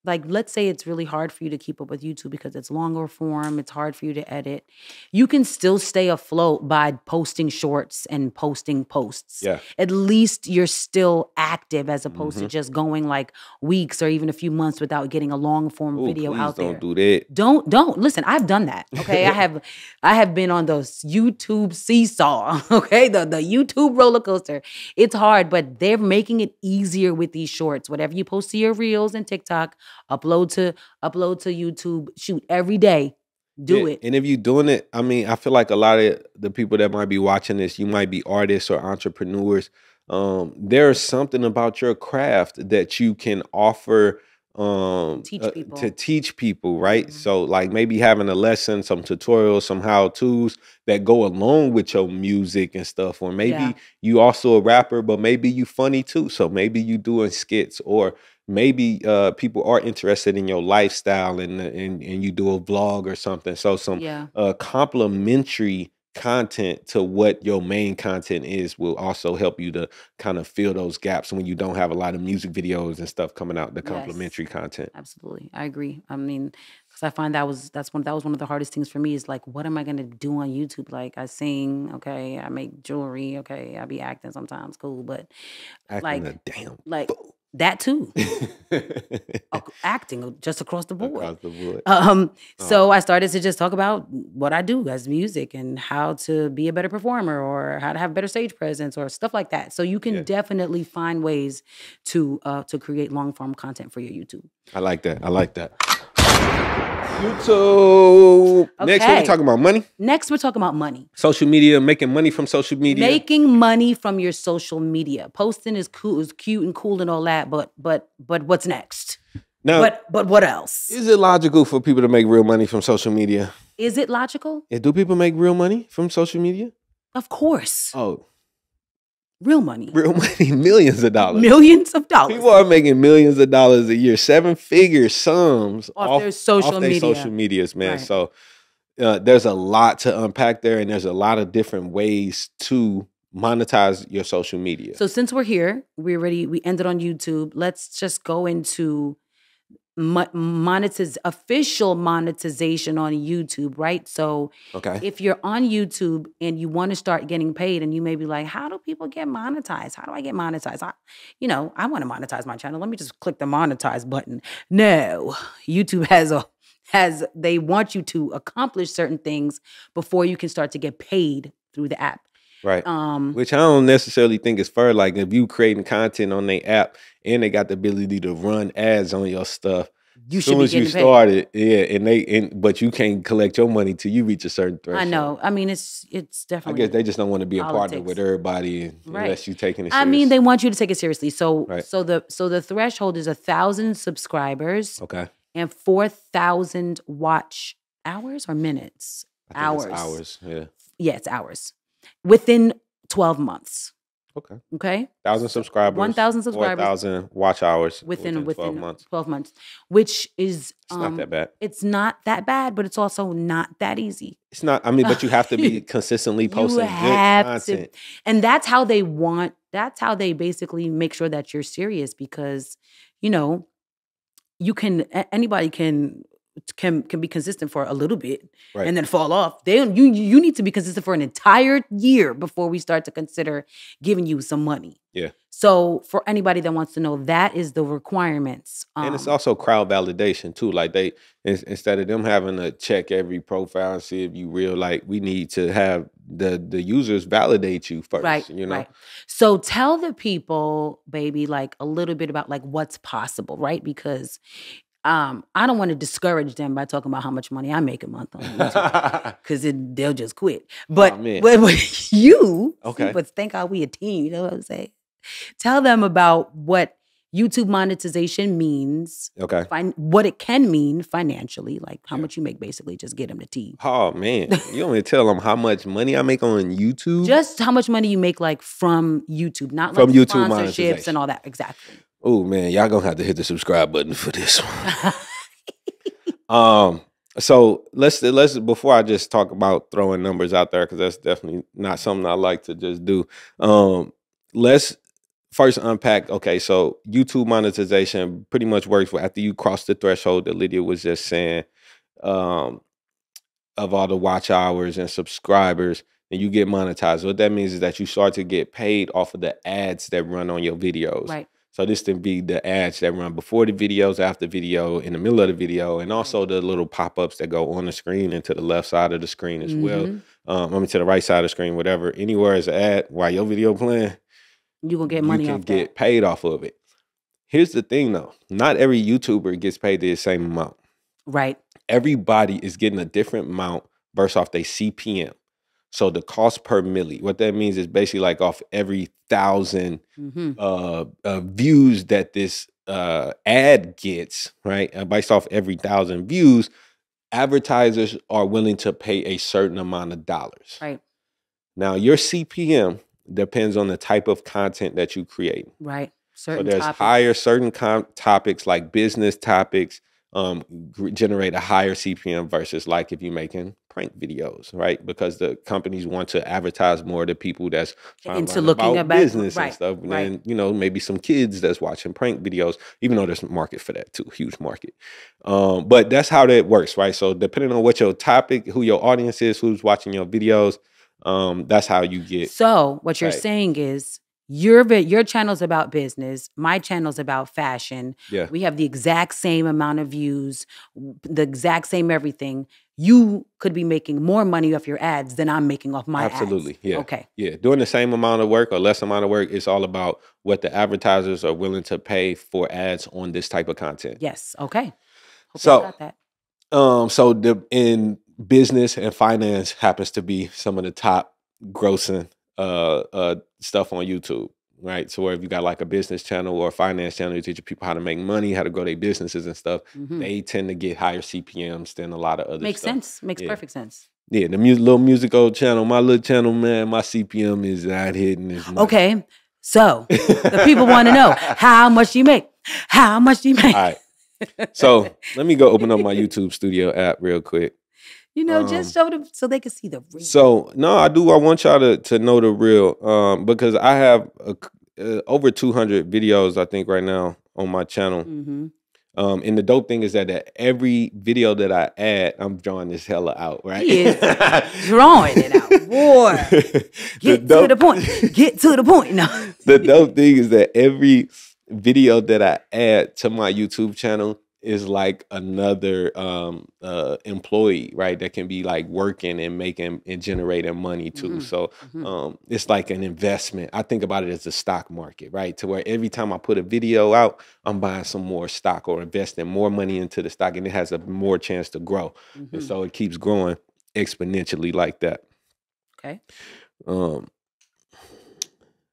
Like, let's say it's really hard for you to keep up with YouTube because it's longer form. It's hard for you to edit. You can still stay afloat by posting shorts and posting posts. Yeah. At least you're still active as opposed to just going like weeks or even a few months without getting a long form video out there. Don't do that. Don't. Listen, I've done that. Okay. I have been on the YouTube seesaw. Okay. The YouTube roller coaster. It's hard, but they're making it easier with these shorts. Whatever you post to your reels and TikTok, upload to YouTube, shoot every day. Do it. And if you're doing it, I mean, I feel like a lot of the people that might be watching this, you might be artists or entrepreneurs. There's something about your craft that you can offer to teach people, right? So like maybe having a lesson, some tutorials, some how-tos that go along with your music and stuff. Or maybe you also a rapper, but maybe you funny too. So maybe you doing skits, or maybe people are interested in your lifestyle and you do a vlog or something. So some complementary content to what your main content is will also help you to kind of fill those gaps when you don't have a lot of music videos and stuff coming out, the complementary content. Absolutely. I agree. I mean, because I find that was one of the hardest things for me is like, what am I going to do on YouTube? Like I sing, okay, I make jewelry, okay, I be acting sometimes, cool, but acting a damn fool. That too. Acting just across the board. Across the board. So I started to just talk about what I do as music and how to be a better performer or how to have better stage presence or stuff like that. So you can definitely find ways to create long form content for your YouTube. I like that. YouTube. Next, what we talking about? Money? Next, we're talking about money. Social media, making money from social media. Making money from your social media. Posting is cool, is cute and cool and all that, but what's next? Now, but what else? Is it logical for people to make real money from social media? Is it logical? Yeah, do people make real money from social media? Of course. Oh. Real money. Real money, millions of dollars. Millions of dollars. People are making millions of dollars a year, 7-figure sums off their social media. Social medias, man. Right. So there's a lot to unpack there, and there's a lot of different ways to monetize your social media. So since we're here, we ended on YouTube. Let's just go into official monetization on YouTube, right? So if you're on YouTube and you want to start getting paid, and you may be like, how do people get monetized? How do I get monetized? I want to monetize my channel. Let me just click the monetize button. No, YouTube they want you to accomplish certain things before you can start to get paid through the app. Right. Which I don't necessarily think is fair. Like if you creating content on their app and they got the ability to run ads on your stuff, you as soon as you started, but you can't collect your money till you reach a certain threshold. I know. I mean, it's definitely. I guess they just don't want to be a partner with everybody unless you taking it serious. I mean, they want you to take it seriously. So the threshold is 1,000 subscribers. Okay. And 4,000 watch hours or minutes? Hours. It's hours. Yeah. Yeah, it's hours. Within 12 months. Okay. 1,000 subscribers. 1,000 subscribers. 4,000 watch hours within 12 months. 12 months, which is it's not that bad. It's not that bad, but it's also not that easy. It's not. I mean, but you have to be consistently posting good content, and that's how they want. That's how they basically make sure that you're serious, because anybody can be consistent for a little bit and then fall off. You need to be consistent for an entire year before we start to consider giving you some money. Yeah. So for anybody that wants to know, that is the requirements. And it's also crowd validation too. Like instead of them having to check every profile and see if you real, like we need to have the users validate you first. Right. Right. So tell the people, baby, like a little bit about like what's possible, right? Because I don't want to discourage them by talking about how much money I make a month on YouTube, because they'll just quit. But you, but thank God we a team. You know what I'm saying? Tell them about what YouTube monetization means. Okay. What it can mean financially, like how much you make. Basically, just get them the tea. Oh man, you want me to tell them how much money I make on YouTube? Just how much money you make, like from YouTube, not from like YouTube sponsorships and all that. Exactly. Oh man, y'all gonna have to hit the subscribe button for this one. So let's before I just talk about throwing numbers out there, because that's definitely not something I like to just do. Let's first unpack. Okay, so YouTube monetization pretty much works after you cross the threshold that Lydia was just saying, of all the watch hours and subscribers, and you get monetized. What that means is that you start to get paid off of the ads that run on your videos. Right. So this can be the ads that run before the videos, after video, in the middle of the video, and also the little pop-ups that go on the screen and to the left side of the screen as well. To the right side of the screen, whatever. Anywhere is an ad while your video playing, you gonna get money off that. You can get paid off of it. Here's the thing though. Not every YouTuber gets paid the same amount. Right. Everybody is getting a different amount versus off their CPM. So the cost per milli, what that means is basically like off every 1,000 views that this ad gets, right? Based off every 1,000 views, advertisers are willing to pay a certain amount of dollars. Right. Now, your CPM depends on the type of content that you create. Right. So there's higher certain topics like business topics generate a higher CPM versus like if you're making prank videos, right? Because the companies want to advertise more to people that's trying to learn about business and stuff. And then, maybe some kids that's watching prank videos, even though there's a market for that too, huge market. But that's how that works, right? So depending on what your topic, who your audience is, who's watching your videos, that's how you get. So what you're saying is, your channel's about business. My channel's about fashion. Yeah. We have the exact same amount of views, the exact same everything. You could be making more money off your ads than I'm making off my ads. Absolutely. Yeah. Okay. Yeah. Doing the same amount of work or less amount of work, it's all about what the advertisers are willing to pay for ads on this type of content. Yes. Okay. Hope So I got that. So in business and finance happens to be some of the top grossing stuff on YouTube, right? So where if you got like a business channel or a finance channel, you teach people how to make money, how to grow their businesses and stuff. They tend to get higher CPMs than a lot of other Makes stuff. sense. Makes perfect sense. Yeah, the little musical channel, my little channel, man, my CPM is not hitting as much. Okay, so the people want to know how much you make. How much you make? All right. So let me go open up my YouTube Studio app real quick. You know, just show them so they can see the real. So no, I do. I want y'all to know the real, because I have over 200 videos, I think, right now on my channel. And the dope thing is that every video that I add, I'm drawing this hella out, right? He is drawing it out, boy. Get to the point. Get to the point. No. The dope thing is that every video that I add to my YouTube channel is like another employee, right? That can be like working and making and generating money too. So it's like an investment. I think about it as a stock market, right? To where every time I put a video out, I'm buying some more stock or investing more money into the stock, and it has a more chance to grow. And so it keeps growing exponentially like that. Okay.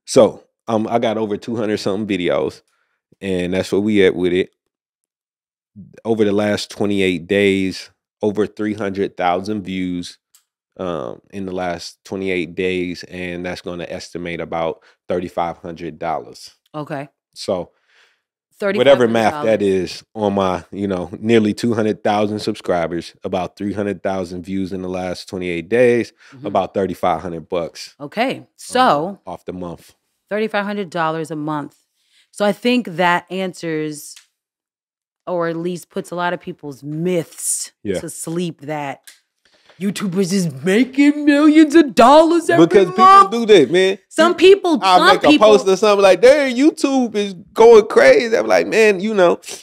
So I got over 200 something videos, and that's where we at with it. Over the last 28 days, over 300,000 views in the last 28 days, and that's going to estimate about $3,500. Okay. So whatever math that is on my, nearly 200,000 subscribers, about 300,000 views in the last 28 days, about $3,500. Okay. So off the month. $3,500 a month. So I think that answers, or at least puts a lot of people's myths to sleep, that YouTubers is making millions of dollars every month. People do that, man. Some people, I'll make a post or something like, "Damn, YouTube is going crazy." I'm like, man,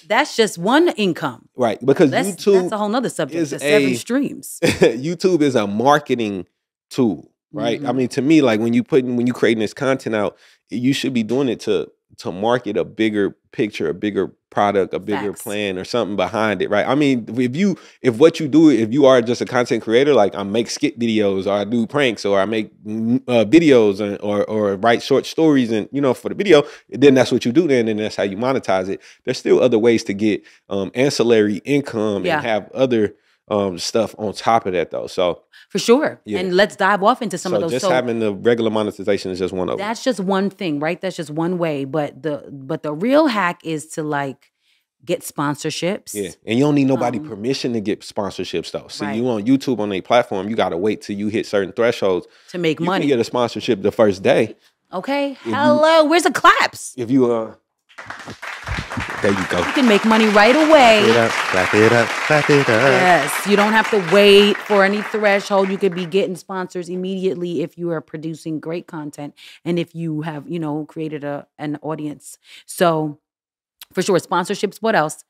that's just one income, right? Because YouTube, that's a whole nother subject. The 7 streams. YouTube is a marketing tool, right? I mean, to me, like when you creating this content out, you should be doing it to market a bigger picture, a bigger product, a bigger plan or something behind it, right? I mean, if you are just a content creator, like I make skit videos or I do pranks or I make videos or write short stories and, for the video, then that's what you do then, and that's how you monetize it. There's still other ways to get ancillary income and have other stuff on top of that though. So for sure. Yeah. And let's dive off into some of those. Just having the regular monetization is just one of them. That's just one thing, right? That's just one way. But the real hack is to like get sponsorships. Yeah. And you don't need nobody permission to get sponsorships though. See, you on YouTube on a platform, you gotta wait till you hit certain thresholds to make money. You can get a sponsorship the first day. Okay. Hello. Where's the claps? If you there you go. You can make money right away. Clap it up, clap it up. Yes, you don't have to wait for any threshold. You could be getting sponsors immediately if you are producing great content and if you have, created an audience. So, for sure, sponsorships. What else?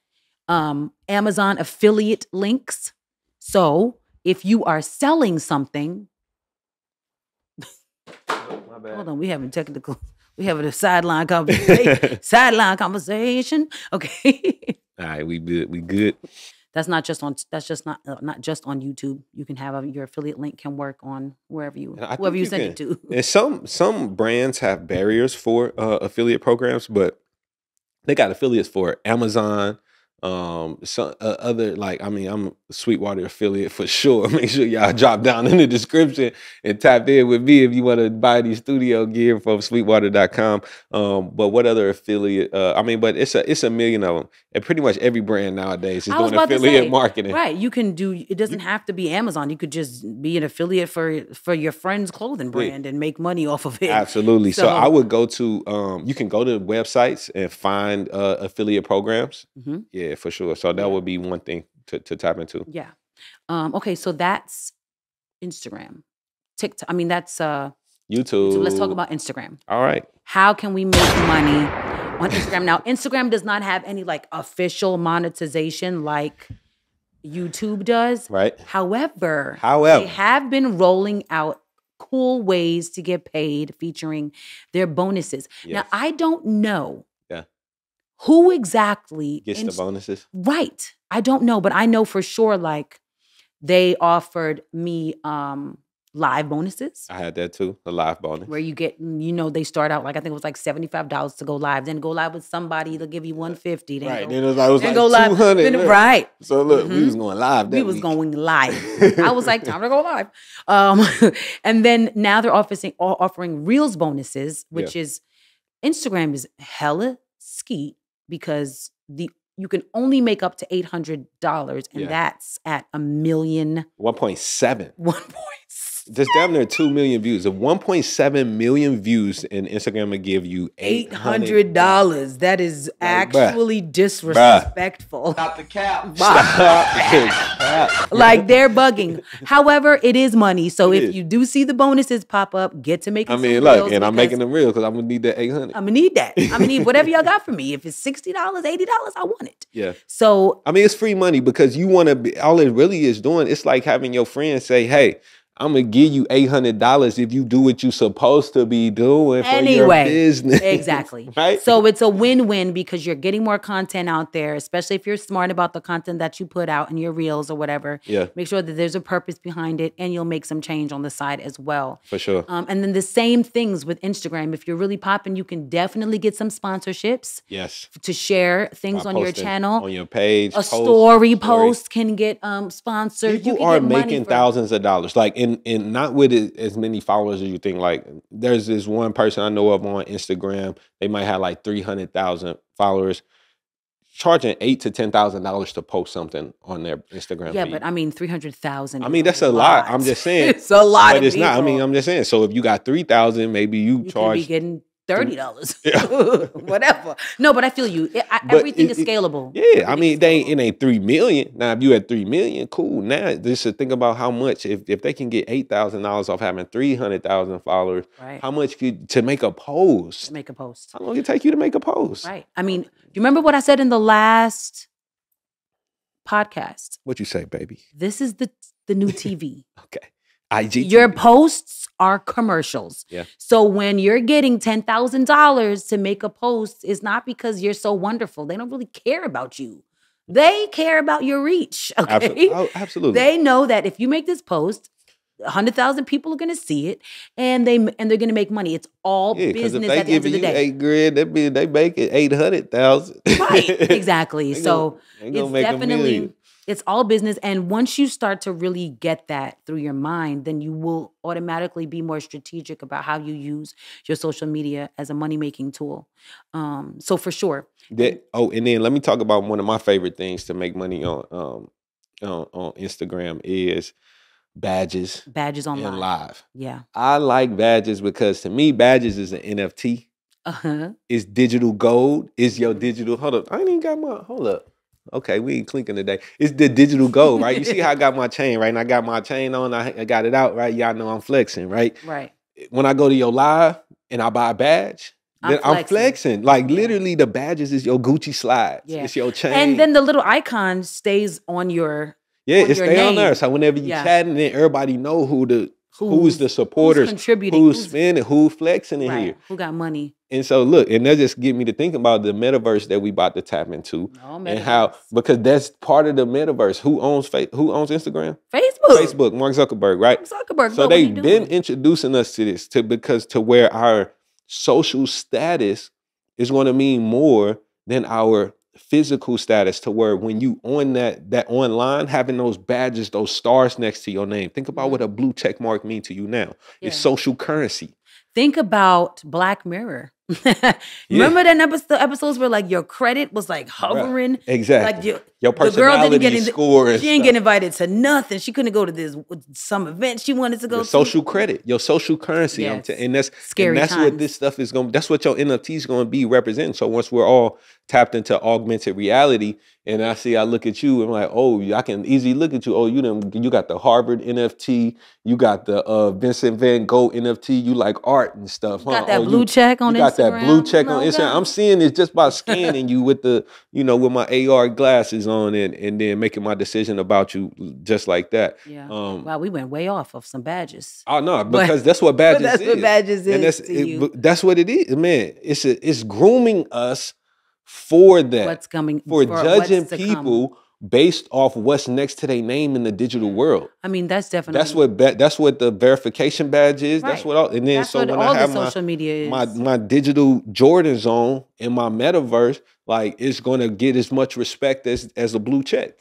Amazon affiliate links. So, if you are selling something, my bad. Hold on, we having technical. We having a sideline conversation. Okay. All right, we good. We good. That's not just on YouTube. You can have your affiliate link can work on whoever you send it to. And some brands have barriers for affiliate programs, but they got affiliates for Amazon. Some other, like, I mean, I'm a Sweetwater affiliate for sure. Make sure y'all drop down in the description and tap in with me if you want to buy these studio gear from sweetwater.com. But what other affiliate? But it's a million of them, and pretty much every brand nowadays is doing affiliate marketing. Right, you can do. It doesn't have to be Amazon. You could just be an affiliate for your friend's clothing brand and make money off of it. Absolutely. So I would go to. You can go to websites and find affiliate programs. Yeah, for sure. So that would be one thing to tap into. Yeah. Okay, so that's Instagram. TikTok. I mean, that's YouTube. So let's talk about Instagram. All right. How can we make money on Instagram? Now, Instagram does not have any like official monetization like YouTube does. Right. However, they have been rolling out cool ways to get paid featuring their bonuses. Yes. Now, I don't know who exactly gets the bonuses? Right. I don't know, but I know for sure, like, they offered me live bonuses. I had that too, a live bonus. Where you get, they start out like, I think it was like $75 to go live. Then go live with somebody, they'll give you $150. Then Right. Go, Then it was like go live. 200. Then, right. So look, we was going live that We was week. going live. I was like, time to go live. And then now they're offering Reels bonuses, which is, Instagram is hella skeet because you can only make up to $800, and that's at 1 million. 1.7. 1.7. Just damn near 2 million views. Of 1.7 million views, and Instagram will give you $800. That is like, actually disrespectful. Stop the cap. Like, they're bugging. However, it is money. So if you do see the bonuses pop up, get to making some reels, and I'm making them real because I'm gonna need that 800. I'm gonna need that. I'm gonna need whatever y'all got for me. If it's $60, $80, I want it. Yeah. So I mean, it's free money because you want to be. All it really is doing. It's like having your friend say, "Hey, I'm gonna give you $800 if you do what you're supposed to be doing for your business." Exactly. Right? So it's a win-win because you're getting more content out there, especially if you're smart about the content that you put out in your reels or whatever. Yeah. Make sure that there's a purpose behind it, and you'll make some change on the side as well. For sure. And then the same things with Instagram. If you're really popping, you can definitely get some sponsorships. Yes. To share things on your channel. On your page. A story post can get sponsored. People are making thousands of dollars. Like, and not with as many followers as you think. Like, there's this one person I know of on Instagram. They might have like 300,000 followers, charging $8,000 to $10,000 to post something on their Instagram. Yeah, feed. but I mean, 300,000. I mean, that's a lot. I'm just saying, it's a lot. But it's not. I mean, I'm just saying. So if you got 3,000, maybe you charge. Could be getting $30. Yeah. Whatever. No, but I feel you. Everything is scalable. Yeah, I mean, it ain't 3 million. Now, if you at 3 million, cool. Now, just to think about how much, if they can get $8,000 off having 300,000 followers, how much to make a post? To make a post. How long it take you to make a post? Right. I mean, you remember what I said in the last podcast? What you say, baby? This is the new TV. Okay. Igtv. Your posts are commercials. Yeah. So when you're getting $10,000 to make a post, it's not because you're so wonderful. They don't really care about you. They care about your reach. Okay. Absolutely. They know that if you make this post, 100,000 people are going to see it, and they're going to make money. It's all business at the end of the day. $8 grand, they make it 800,000. Right. Exactly. So it's definitely. It's all business. And once you start to really get that through your mind, then you will automatically be more strategic about how you use your social media as a money-making tool. So for sure. And then let me talk about one of my favorite things to make money on Instagram is badges. Badges on and live. Yeah. I like badges because to me, badges is an NFT. It's digital gold. It's your digital. Hold up. I ain't even got my. Hold up. Okay, we ain't clinking today. It's the digital gold, right? You see how I got my chain, right? And I got my chain on. I got it out, right? Y'all know I'm flexing, right? Right. When I go to your live and I buy a badge, then I'm flexing. Like literally, the badges is your Gucci slides. Yeah. It's your chain. And then the little icon stays on your it stay on there. So whenever you chatting, then everybody know who's the supporters, who's contributing, who's spending, who's flexing in here, who got money. And so look, and that just get me to think about the metaverse that we about to tap into, and how, because that's part of the metaverse. Who owns Instagram? Facebook, Mark Zuckerberg, right? So they've been introducing us to this because where our social status is going to mean more than our physical status, to where when you on that online, having those badges, those stars next to your name, think about what a blue check mark mean to you now. It's social currency. Think about Black Mirror. Remember that episodes where like your credit was like hovering? Right. Exactly. Like your personality score. She didn't get invited to nothing. She couldn't go to some event she wanted to go to. Social credit, your social currency. Yes. And that's scary. And that's times. what this stuff is going. That's what your NFT is going to be representing. So once we're all tapped into augmented reality, and I look at you, I'm like, oh, I can easily look at you. Oh, you got the Harvard NFT, you got the Vincent Van Gogh NFT. You like art and stuff. You got that blue check on Instagram. Got that blue check on Instagram. I'm seeing it just by scanning you with the, with my AR glasses on, and then making my decision about you just like that. Yeah. Wow, we went way off of some badges. Oh no, because that's what badges is. That's what badges is to you. That's what it is, man. It's grooming us for that. What's coming? For judging people based off what's next to their name in the digital world. I mean, that's definitely that's what the verification badge is. Right. That's what all, and then That's so what when all I have the social media is. my digital Jordan zone in my metaverse, like it's gonna get as much respect as a blue check.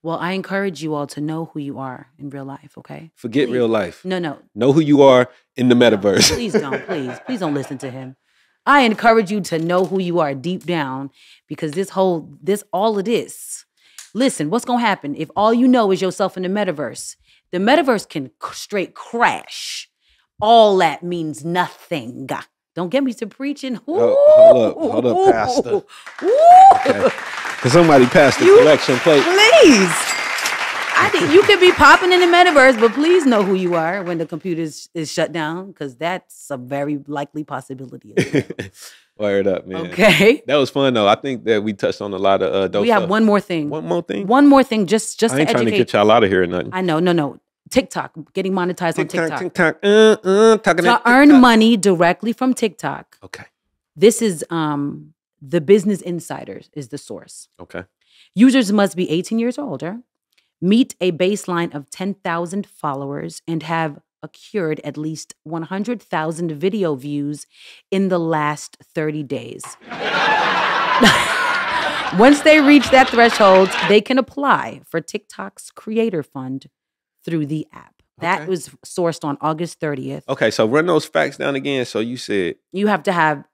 Well, I encourage you all to know who you are in real life, okay? Forget Please. real life. No. Know who you are in the metaverse. No, please don't. Please don't listen to him. I encourage you to know who you are deep down, because all of this. Listen, what's gonna happen if all you know is yourself in the metaverse? The metaverse can straight crash. All that means nothing. Don't get me to preaching. Hold up, Pastor. Okay. Can somebody pass the collection plate? Please. I think you could be popping in the metaverse, but please know who you are when the computer is shut down, because that's a very likely possibility. Word up, man. Okay. That was fun, though. I think that we touched on a lot of dope We have stuff. one more thing. One more thing? One more thing, just I to ain't trying educate. to get y'all out of here or nothing. I know, no. TikTok, getting monetized on TikTok. TikTok. To earn money directly from TikTok. Okay. This is the Business Insiders is the source. Okay. Users must be 18 years or older, meet a baseline of 10,000 followers, and have accrued at least 100,000 video views in the last 30 days. Once they reach that threshold, they can apply for TikTok's Creator Fund through the app. That was sourced on August 30th. Okay, so run those facts down again. So you said you have to have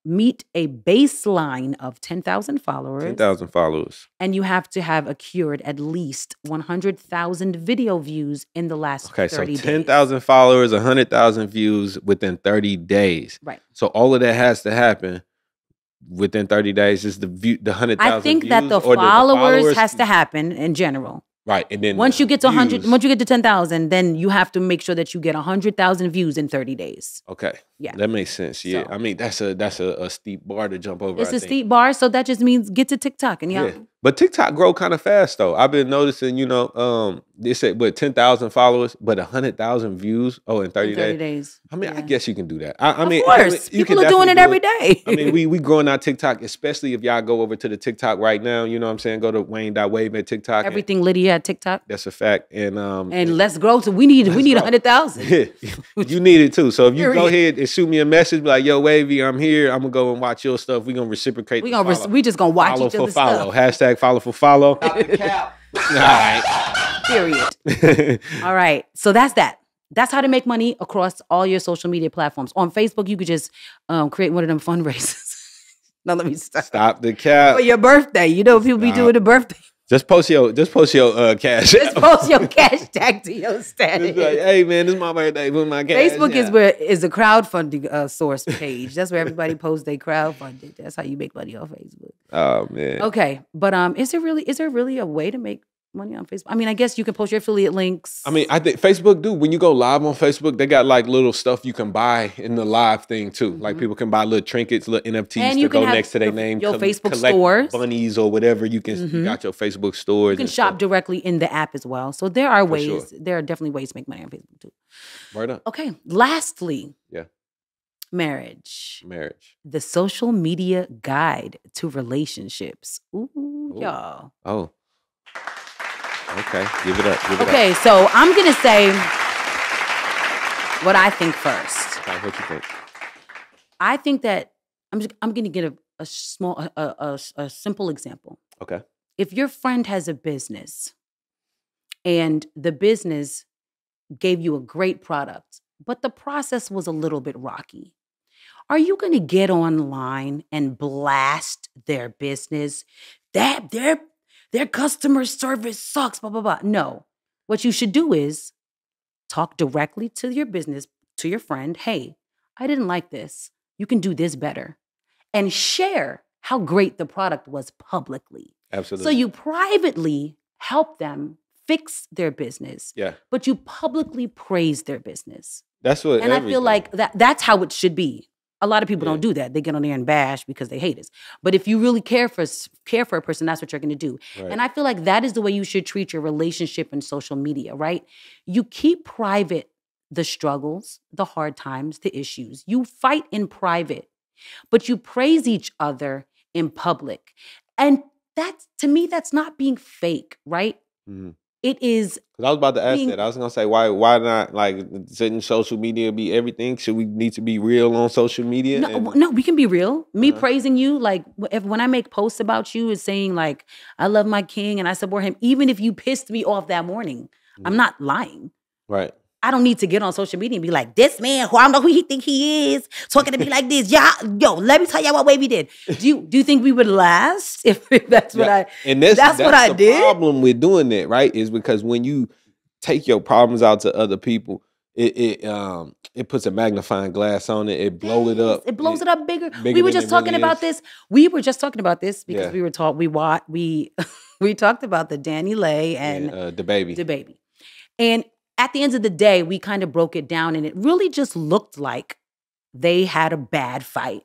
meet a baseline of 10,000 followers. 10,000 followers. And you have to have accrued at least 100,000 video views in the last 30 days. Okay, so 10,000 followers, 100,000 views within 30 days. Right. So all of that has to happen within 30 days. Is the 100,000 I think views, that the or followers has to happen in general. Right, and then once you get to 100, once you get to 10,000, then you have to make sure that you get 100,000 views in 30 days. Okay, yeah, that makes sense. Yeah, so, I mean that's a steep bar to jump over. It's a steep bar, so that just means get to TikTok and yeah. But TikTok grow kind of fast though. I've been noticing, they said 10,000 followers, but 100,000 views. Oh, in 30 days. I mean, I guess you can do that. I mean, of course, people are doing it every day. I mean, we growing our TikTok, especially if y'all go over to the TikTok right now. You know what I'm saying? Go to Wayne.wave at TikTok. Everything Lydia at TikTok. That's a fact. And let's grow. So we need 100,000. You need it too. So if you go ahead and shoot me a message, be like, yo, Wavy, I'm here. I'm gonna go and watch your stuff. We gonna reciprocate. We just gonna watch each other's stuff. Hashtag follow for follow. Stop the cap. All right. Period. All right. So that's that. That's how to make money across all your social media platforms. On Facebook, you could just create one of them fundraisers. Now let me stop. Stop the cap. For your birthday. You know, people be doing the birthday. Just post your cash. Just post your cash tag to your status. Like, hey man, this is my birthday. Put my cash. Facebook is a crowdfunding source page. That's where everybody posts their crowdfunding. That's how you make money on Facebook. Oh man. Okay, but is there really a way to make money on Facebook? I mean, I guess you can post your affiliate links. I mean, I think Facebook do. When you go live on Facebook, they got like little stuff you can buy in the live thing too. Like people can buy little trinkets, little NFTs to go next to their name. Your Facebook stores, bunnies or whatever. You can you got your Facebook stores. You can shop directly in the app as well. So there are ways. Sure. There are definitely ways to make money on Facebook too. Word up. Okay. Lastly, marriage. The social media guide to relationships. Ooh. Y'all. Oh. Okay, give it up. Okay, so I'm gonna say what I think first. Okay, what you think? I think that I'm gonna get a simple example. Okay. If your friend has a business and the business gave you a great product, but the process was a little bit rocky, are you gonna get online and blast their business? That their customer service sucks, blah, blah, blah. No. What you should do is talk directly to your business, to your friend. Hey, I didn't like this. You can do this better. And share how great the product was publicly. Absolutely. So you privately help them fix their business. Yeah. But you publicly praise their business. That's what. And I feel like that's how it should be. A lot of people don't do that. They get on there and bash because they hate us. But if you really care for a person, that's what you're going to do. Right. And I feel like that is the way you should treat your relationship in social media, right? You keep private the struggles, the hard times, the issues. You fight in private, but you praise each other in public. And that's, to me, that's not being fake, right? Mhm. It is. Because I was about to ask being- that. I was gonna say, why not, like, shouldn't social media be everything? Should we need to be real on social media? No, we can be real. Me praising you, like when I make posts about you, is saying like I love my king and I support him, even if you pissed me off that morning. I'm not lying. Right. I don't need to get on social media and be like, this man, who I don't know who he think he is, talking to me like this. Yeah, yo, let me tell you what Wavy did. Do you think we would last if that's what I? And that's what I the did. problem with doing that, right? Is because when you take your problems out to other people, it puts a magnifying glass on it. It blows it up. It blows it up bigger. We bigger were than just it talking really about is. this. We were just talking about this because Yeah. we were taught we talked about the Danny Lay and the baby. DaBaby. And at the end of the day, we kind of broke it down, and it really just looked like they had a bad fight,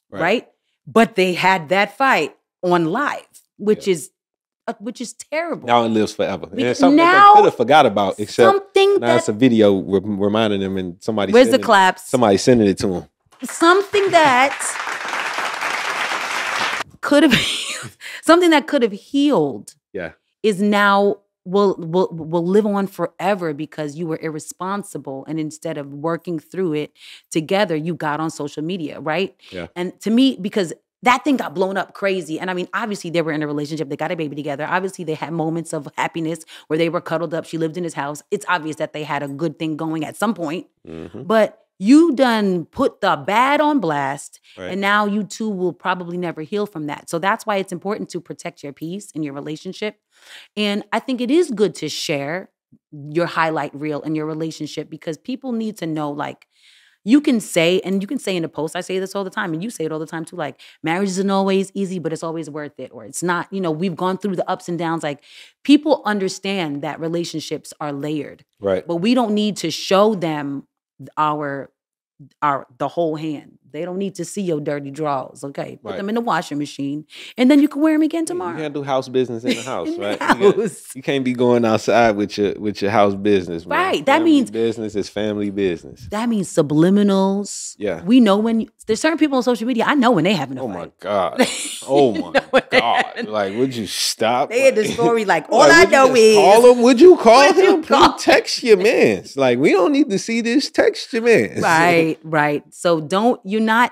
right? But they had that fight on live, which is terrible. Now it lives forever. And it's something now- that they could have forgot about, except something now it's a video reminding them, and somebody Where's the claps? Somebody sending it to them. Something that could have healed Yeah. is now will live on forever because you were irresponsible, and instead of working through it together, you got on social media, right? Yeah. And to me, because that thing got blown up crazy. And I mean, obviously they were in a relationship. They got a baby together. Obviously they had moments of happiness where they were cuddled up. She lived in his house. It's obvious that they had a good thing going at some point. Mm-hmm. But you done put the bad on blast, Right. and now you two will probably never heal from that. So that's why it's important to protect your peace in your relationship. And I think it is good to share your highlight reel in your relationship, because people need to know, like, you can say in a post, I say this all the time, and you say it all the time too, like, marriage isn't always easy, but it's always worth it. Or it's not, we've gone through the ups and downs. Like, people understand that relationships are layered. Right. But we don't need to show them the whole hand. They don't need to see your dirty drawers, okay? Put them in the washing machine, and then you can wear them again tomorrow. You can't do house business in the house, In the right? house. You can't be going outside with your house business, man. Right, that Family means- business is family business. That means subliminals. Yeah. We know there's certain people on social media, I know when they having a Oh fight. my God. Oh my what they God. had. Like, would you stop? They had the story like, all Like, I would you know just is. call him? Would you call Would you him? call- Please text your man. Like, we don't need to see this. Text your man. Right. So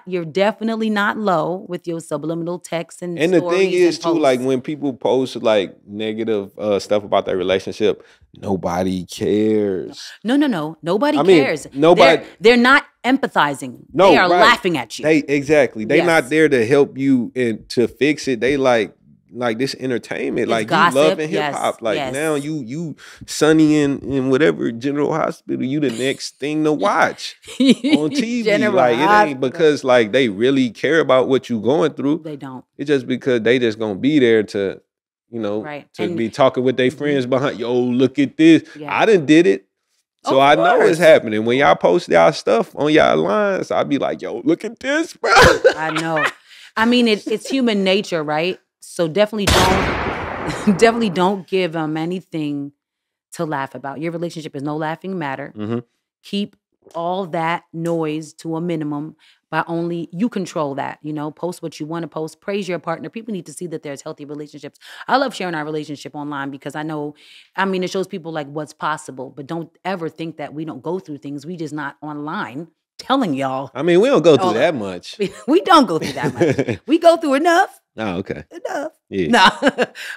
you're definitely not low with your subliminal texts and And the stories thing is and too, posts. like, when people post like negative stuff about their relationship, nobody cares. No. Nobody I mean, cares. nobody- They're not empathizing. No, they are right. laughing at you. They Yes. not there to help you and to fix it. They like this entertainment. It's like, gossip. you loving hip Yes, hop. Like, yes. now you Sunny in whatever General Hospital, you the next thing to watch on TV. General like, it ain't Hospital. because like they really care about what you going through. They don't. It's just because they just gonna be there to, Right. to And- be talking with their friends behind. Yo, look at this. Yeah. I done did it. So Of I know course. it's happening. When y'all post y'all stuff on y'all lines, I'll be like, yo, look at this, bro. I know. I mean, it's human nature, right? So definitely don't give them anything to laugh about. Your relationship is no laughing matter. Mhm. Keep all that noise to a minimum. By only you control that, post what you want to post, praise your partner. People need to see that there's healthy relationships. I love sharing our relationship online because it shows people like what's possible, but don't ever think that we don't go through things. We just not online telling y'all. I mean, we don't go through Oh. that much. We don't go through that much. We go through enough. Oh, okay. Enough. Yeah. No.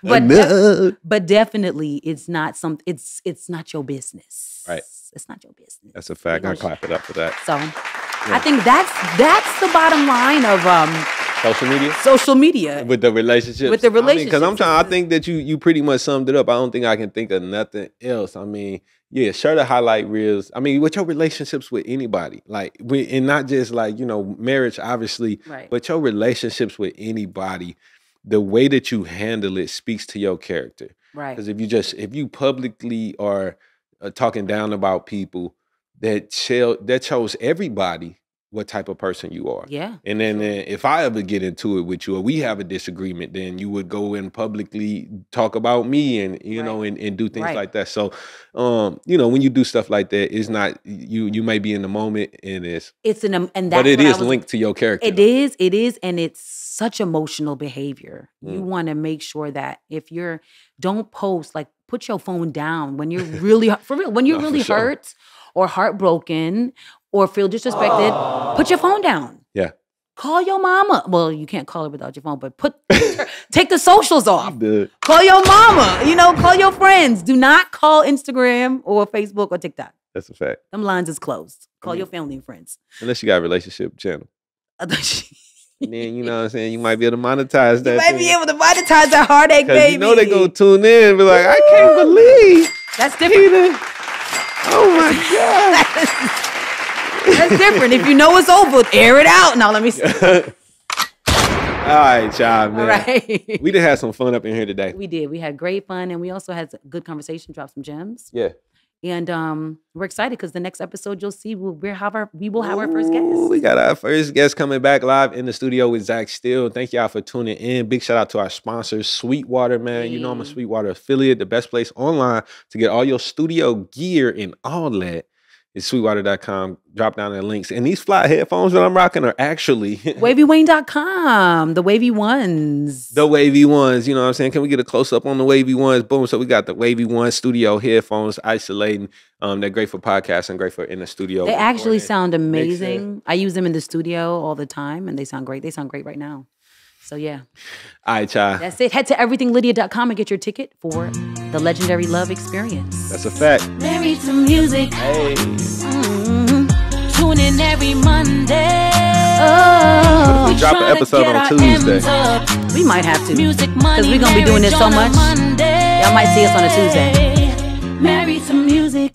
but Enough. but definitely it's not it's not your business. Right. It's not your business. That's a fact. I clap it up for that. So I think that's the bottom line of Social media? social media. With the relationships. With the Because relationships. I think that you pretty much summed it up. I don't think I can think of nothing else. I mean, yeah, share the highlight reels. I mean, with your relationships with anybody. Like, and not just like, marriage, obviously, Right. but your relationships with anybody, the way that you handle it speaks to your character. Right. Because if you publicly are talking down about people, that shows everybody what type of person you are. Yeah. And then if I ever get into it with you or we have a disagreement, then you would go and publicly talk about me and, you know, and do things like that. So, you know, when you do stuff like that, it's not, you may be in the moment and but it is linked to your character. It is. And it's such emotional behavior. You want to make sure that if don't post, like put your phone down when you're really, for real, when you're really hurt or heartbroken or feel disrespected, put your phone down. Yeah. Call your mama. Well, you can't call her without your phone, but take the socials off. Call your mama. You know, call your friends. Do not call Instagram or Facebook or TikTok. That's a fact. Them lines is closed. Call your family and friends. Unless you got a relationship channel. And then, you know what I'm saying, you might be able to monetize that. You might be able to monetize that heartache, baby. You know they go tune in and be like, I can't believe. That's different. Oh my God. That's different. If you know it's over, air it out. Now let me see. All right, y'all, man. All right. We did have some fun up in here today. We did. We had great fun, and we also had a good conversation, dropped some gems. Yeah. And we're excited because the next episode you'll see we will have our first guest. We got our first guest coming back live in the studio with Zach Steele. Thank y'all for tuning in. Big shout out to our sponsors, Sweetwater, man. You know I'm a Sweetwater affiliate, the best place online to get all your studio gear and all that. It's sweetwater.com. Drop down the links. And these fly headphones that I'm rocking are actually wavywayne.com. The wavy ones. The wavy ones. You know what I'm saying? Can we get a close up on the wavy ones? Boom. So we got the wavy one studio headphones, isolating. They're great for podcasting, great for in the studio. They actually sound amazing. I use them in the studio all the time and they sound great. They sound great right now. So yeah. All right, y'all. That's it. Head to everythinglydia.com and get your ticket for the legendary Love Experience. That's a fact. Married to music. Hey. Tune in every Monday. We drop an episode on Tuesday. We might have to. Because we're going to be doing this so much. Y'all might see us on a Tuesday. Married to music.